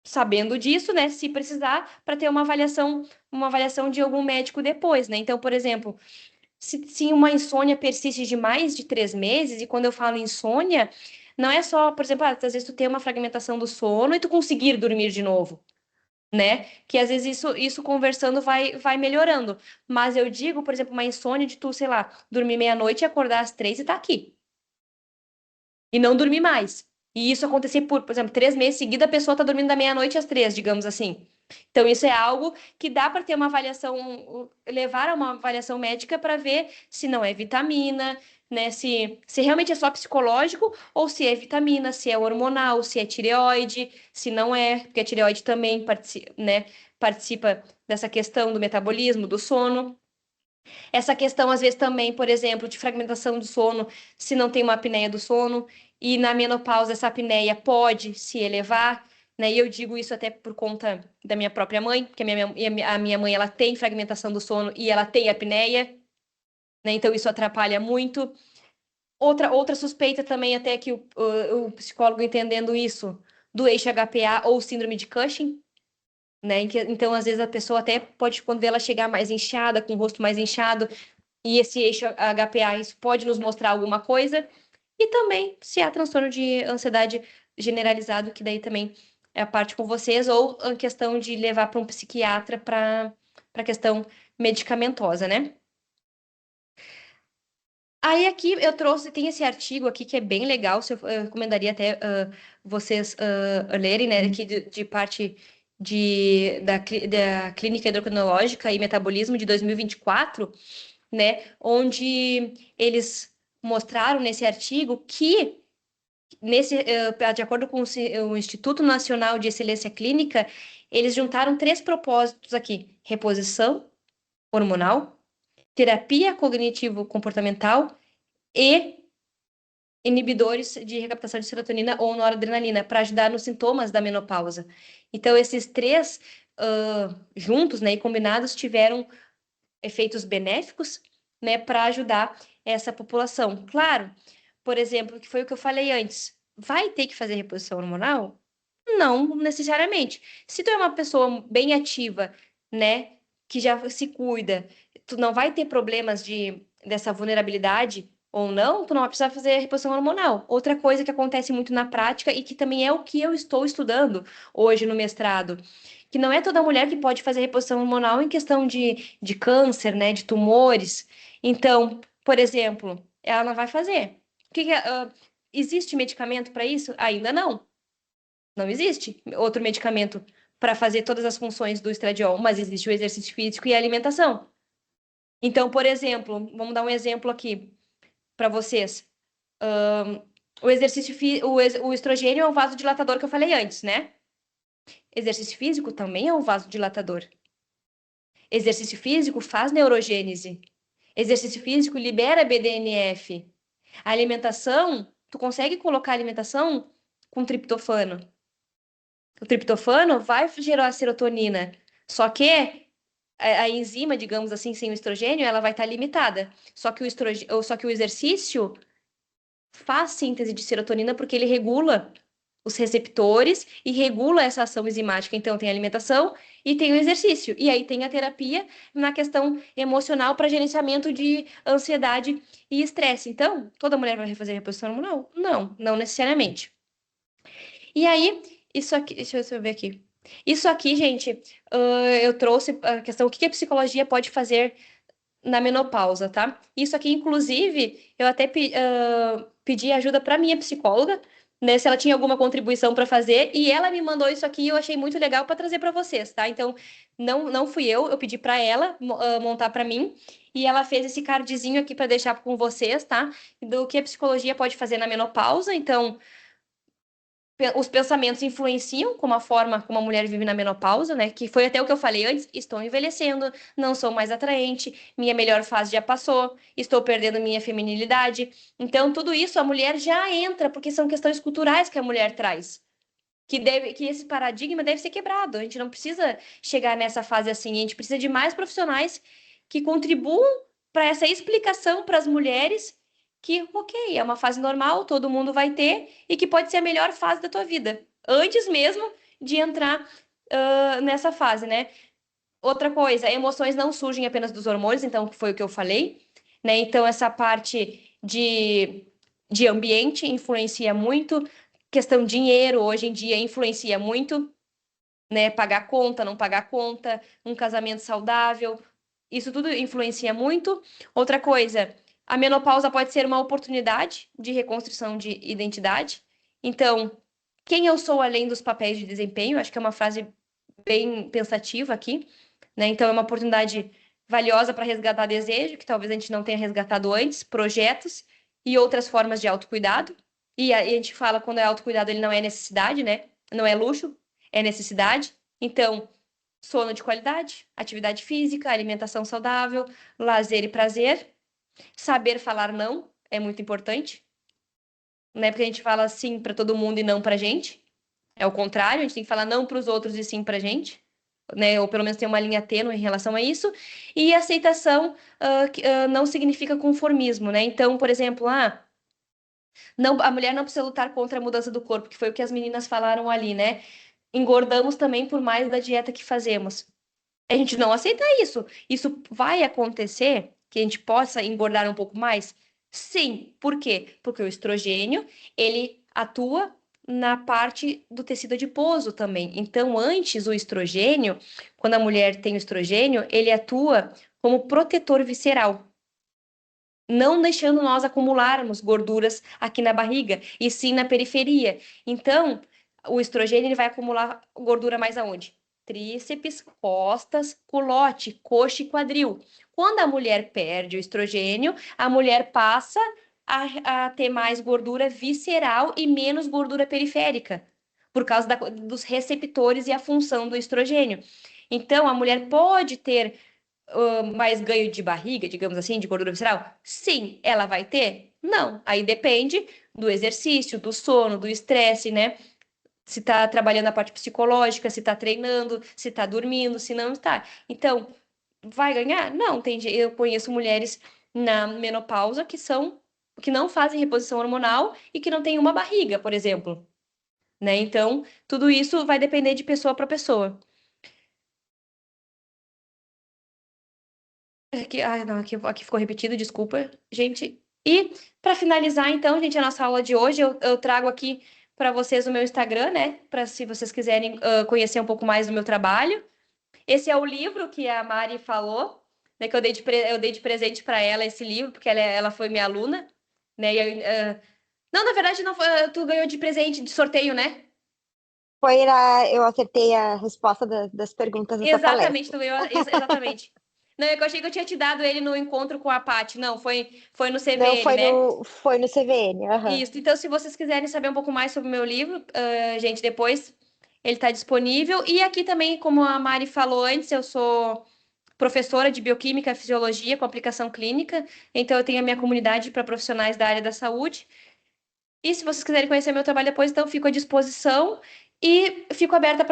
sabendo disso, né, se precisar, para ter uma avaliação de algum médico depois, né? Então, por exemplo, se uma insônia persiste de mais de 3 meses, e quando eu falo insônia, não é só, por exemplo, às vezes tu tem uma fragmentação do sono e tu conseguir dormir de novo, né? Que às vezes isso conversando vai melhorando. Mas eu digo, por exemplo, uma insônia de tu, sei lá, dormir meia-noite e acordar às 3 e tá aqui e não dormir mais. E isso acontecer por exemplo, 3 meses seguidos, a pessoa está dormindo da meia-noite às 3, digamos assim. Então, isso é algo que dá para ter uma avaliação, levar a uma avaliação médica para ver se não é vitamina, né? Se realmente é só psicológico ou se é vitamina, se é hormonal, se é tireoide, se não é, porque a tireoide também né, participa dessa questão do metabolismo, do sono. Essa questão, às vezes, também, por exemplo, de fragmentação do sono, se não tem uma apneia do sono, e na menopausa essa apneia pode se elevar, né? E eu digo isso até por conta da minha própria mãe, porque a minha mãe ela tem fragmentação do sono e ela tem apneia, né? Então isso atrapalha muito. Outra suspeita também, até que o psicólogo entendendo isso, do eixo HPA ou síndrome de Cushing, né? Então, às vezes, a pessoa até pode, quando ela chegar mais inchada, com o rosto mais inchado, e esse eixo HPA, isso pode nos mostrar alguma coisa. E também se há transtorno de ansiedade generalizado, que daí também é a parte com vocês, ou a questão de levar para um psiquiatra para questão medicamentosa, né? Aí aqui eu trouxe, tem esse artigo aqui que é bem legal, eu recomendaria até vocês lerem, né, aqui de parte da Clínica Endocrinológica e Metabolismo de 2024, né, onde eles mostraram nesse artigo que, de acordo com o Instituto Nacional de Excelência Clínica, eles juntaram 3 propósitos aqui: reposição hormonal, terapia cognitivo-comportamental e inibidores de recaptação de serotonina ou noradrenalina, para ajudar nos sintomas da menopausa. Então, esses três juntos, né, e combinados, tiveram efeitos benéficos, né, para ajudar essa população. Claro, por exemplo, que foi o que eu falei antes, vai ter que fazer reposição hormonal? Não necessariamente. Se tu é uma pessoa bem ativa, né, que já se cuida, tu não vai ter problemas dessa vulnerabilidade ou não, tu não vai precisar fazer reposição hormonal. Outra coisa que acontece muito na prática e que também é o que eu estou estudando hoje no mestrado, que não é toda mulher que pode fazer reposição hormonal em questão de câncer, né, de tumores. Então, por exemplo, ela não vai fazer. Existe medicamento para isso? Ainda não. Não existe outro medicamento para fazer todas as funções do estradiol, mas existe o exercício físico e a alimentação. Então, por exemplo, vamos dar um exemplo aqui para vocês. O o estrogênio é um vasodilatador que eu falei antes, né? Exercício físico também é um vasodilatador. Exercício físico faz neurogênese. Exercício físico libera BDNF. A alimentação, tu consegue colocar a alimentação com triptofano. O triptofano vai gerar serotonina. Só que a enzima, digamos assim, sem o estrogênio, ela vai estar limitada. Só que o exercício faz síntese de serotonina porque ele regula os receptores e regula essa ação enzimática. Então, tem a alimentação e tem o exercício. E aí tem a terapia na questão emocional para gerenciamento de ansiedade e estresse. Então, toda mulher vai fazer reposição hormonal? Não, não necessariamente. E aí, isso aqui, deixa eu ver aqui. Isso aqui, gente, eu trouxe a questão, o que a psicologia pode fazer na menopausa, tá? Isso aqui, inclusive, eu até pedi ajuda para minha psicóloga, né, se ela tinha alguma contribuição para fazer, e ela me mandou isso aqui e eu achei muito legal para trazer para vocês, tá? Então, não fui eu pedi para ela montar para mim, e ela fez esse cardzinho aqui para deixar com vocês, tá? Do que a psicologia pode fazer na menopausa. Então, os pensamentos influenciam como a forma como a mulher vive na menopausa, né? Que foi até o que eu falei antes. Estou envelhecendo, não sou mais atraente, minha melhor fase já passou, estou perdendo minha feminilidade. Então, tudo isso a mulher já entra, porque são questões culturais que a mulher traz. Que esse paradigma deve ser quebrado. A gente não precisa chegar nessa fase assim, a gente precisa de mais profissionais que contribuam para essa explicação para as mulheres que, ok, é uma fase normal, todo mundo vai ter, e que pode ser a melhor fase da tua vida, antes mesmo de entrar nessa fase, né? Outra coisa, emoções não surgem apenas dos hormônios, então foi o que eu falei, né? Então, essa parte de ambiente influencia muito, questão de dinheiro hoje em dia influencia muito, né? Pagar conta, não pagar conta, um casamento saudável, isso tudo influencia muito. Outra coisa, a menopausa pode ser uma oportunidade de reconstrução de identidade. Então, quem eu sou além dos papéis de desempenho? Acho que é uma frase bem pensativa aqui, né? Então, é uma oportunidade valiosa para resgatar desejo, que talvez a gente não tenha resgatado antes, projetos e outras formas de autocuidado. E a gente fala quando é autocuidado, ele não é necessidade, né? Não é luxo, é necessidade. Então, sono de qualidade, atividade física, alimentação saudável, lazer e prazer. Saber falar não é muito importante, né? Porque a gente fala sim para todo mundo e não para gente. É o contrário, a gente tem que falar não para os outros e sim para gente, né? Ou pelo menos ter uma linha tênue em relação a isso. E aceitação não significa conformismo, né? Então, por exemplo, não, a mulher não precisa lutar contra a mudança do corpo, que foi o que as meninas falaram ali, né? Engordamos também por mais da dieta que fazemos. A gente não aceita isso. Isso vai acontecer que a gente possa engordar um pouco mais? Sim. Por quê? Porque o estrogênio, ele atua na parte do tecido adiposo também. Então, antes o estrogênio, quando a mulher tem o estrogênio, ele atua como protetor visceral, não deixando nós acumularmos gorduras aqui na barriga, e sim na periferia. Então, o estrogênio ele vai acumular gordura mais aonde? Tríceps, costas, culote, coxa e quadril. Quando a mulher perde o estrogênio, a mulher passa a ter mais gordura visceral e menos gordura periférica, por causa dos receptores e a função do estrogênio. Então, a mulher pode ter mais ganho de barriga, digamos assim, de gordura visceral? Sim, ela vai ter? Não. Aí depende do exercício, do sono, do estresse, né? Se tá trabalhando a parte psicológica, se tá treinando, se tá dormindo, se não está. Então, vai ganhar? Não, eu conheço mulheres na menopausa que não fazem reposição hormonal e que não têm uma barriga, por exemplo, né? Então, tudo isso vai depender de pessoa para pessoa. Não, aqui ficou repetido, desculpa, gente. E para finalizar, então, gente, a nossa aula de hoje, eu trago aqui para vocês o meu Instagram, né? Para se vocês quiserem conhecer um pouco mais do meu trabalho. Esse é o livro que a Mari falou, né? Que eu dei de presente para ela esse livro, porque ela foi minha aluna, né? Não, na verdade, não foi, tu ganhou de presente, de sorteio, né? Eu acertei a resposta das perguntas dessa Exatamente, palestra. tu ganhou, exatamente. Não, eu achei que eu tinha te dado ele no encontro com a Paty. Não, foi no Não, CVN, né? foi no CVN, aham. Isso. Então, se vocês quiserem saber um pouco mais sobre o meu livro, gente, depois ele está disponível. E aqui também, como a Mari falou antes, eu sou professora de bioquímica e fisiologia com aplicação clínica. Então, eu tenho a minha comunidade para profissionais da área da saúde. E se vocês quiserem conhecer meu trabalho depois, então fico à disposição e fico aberta para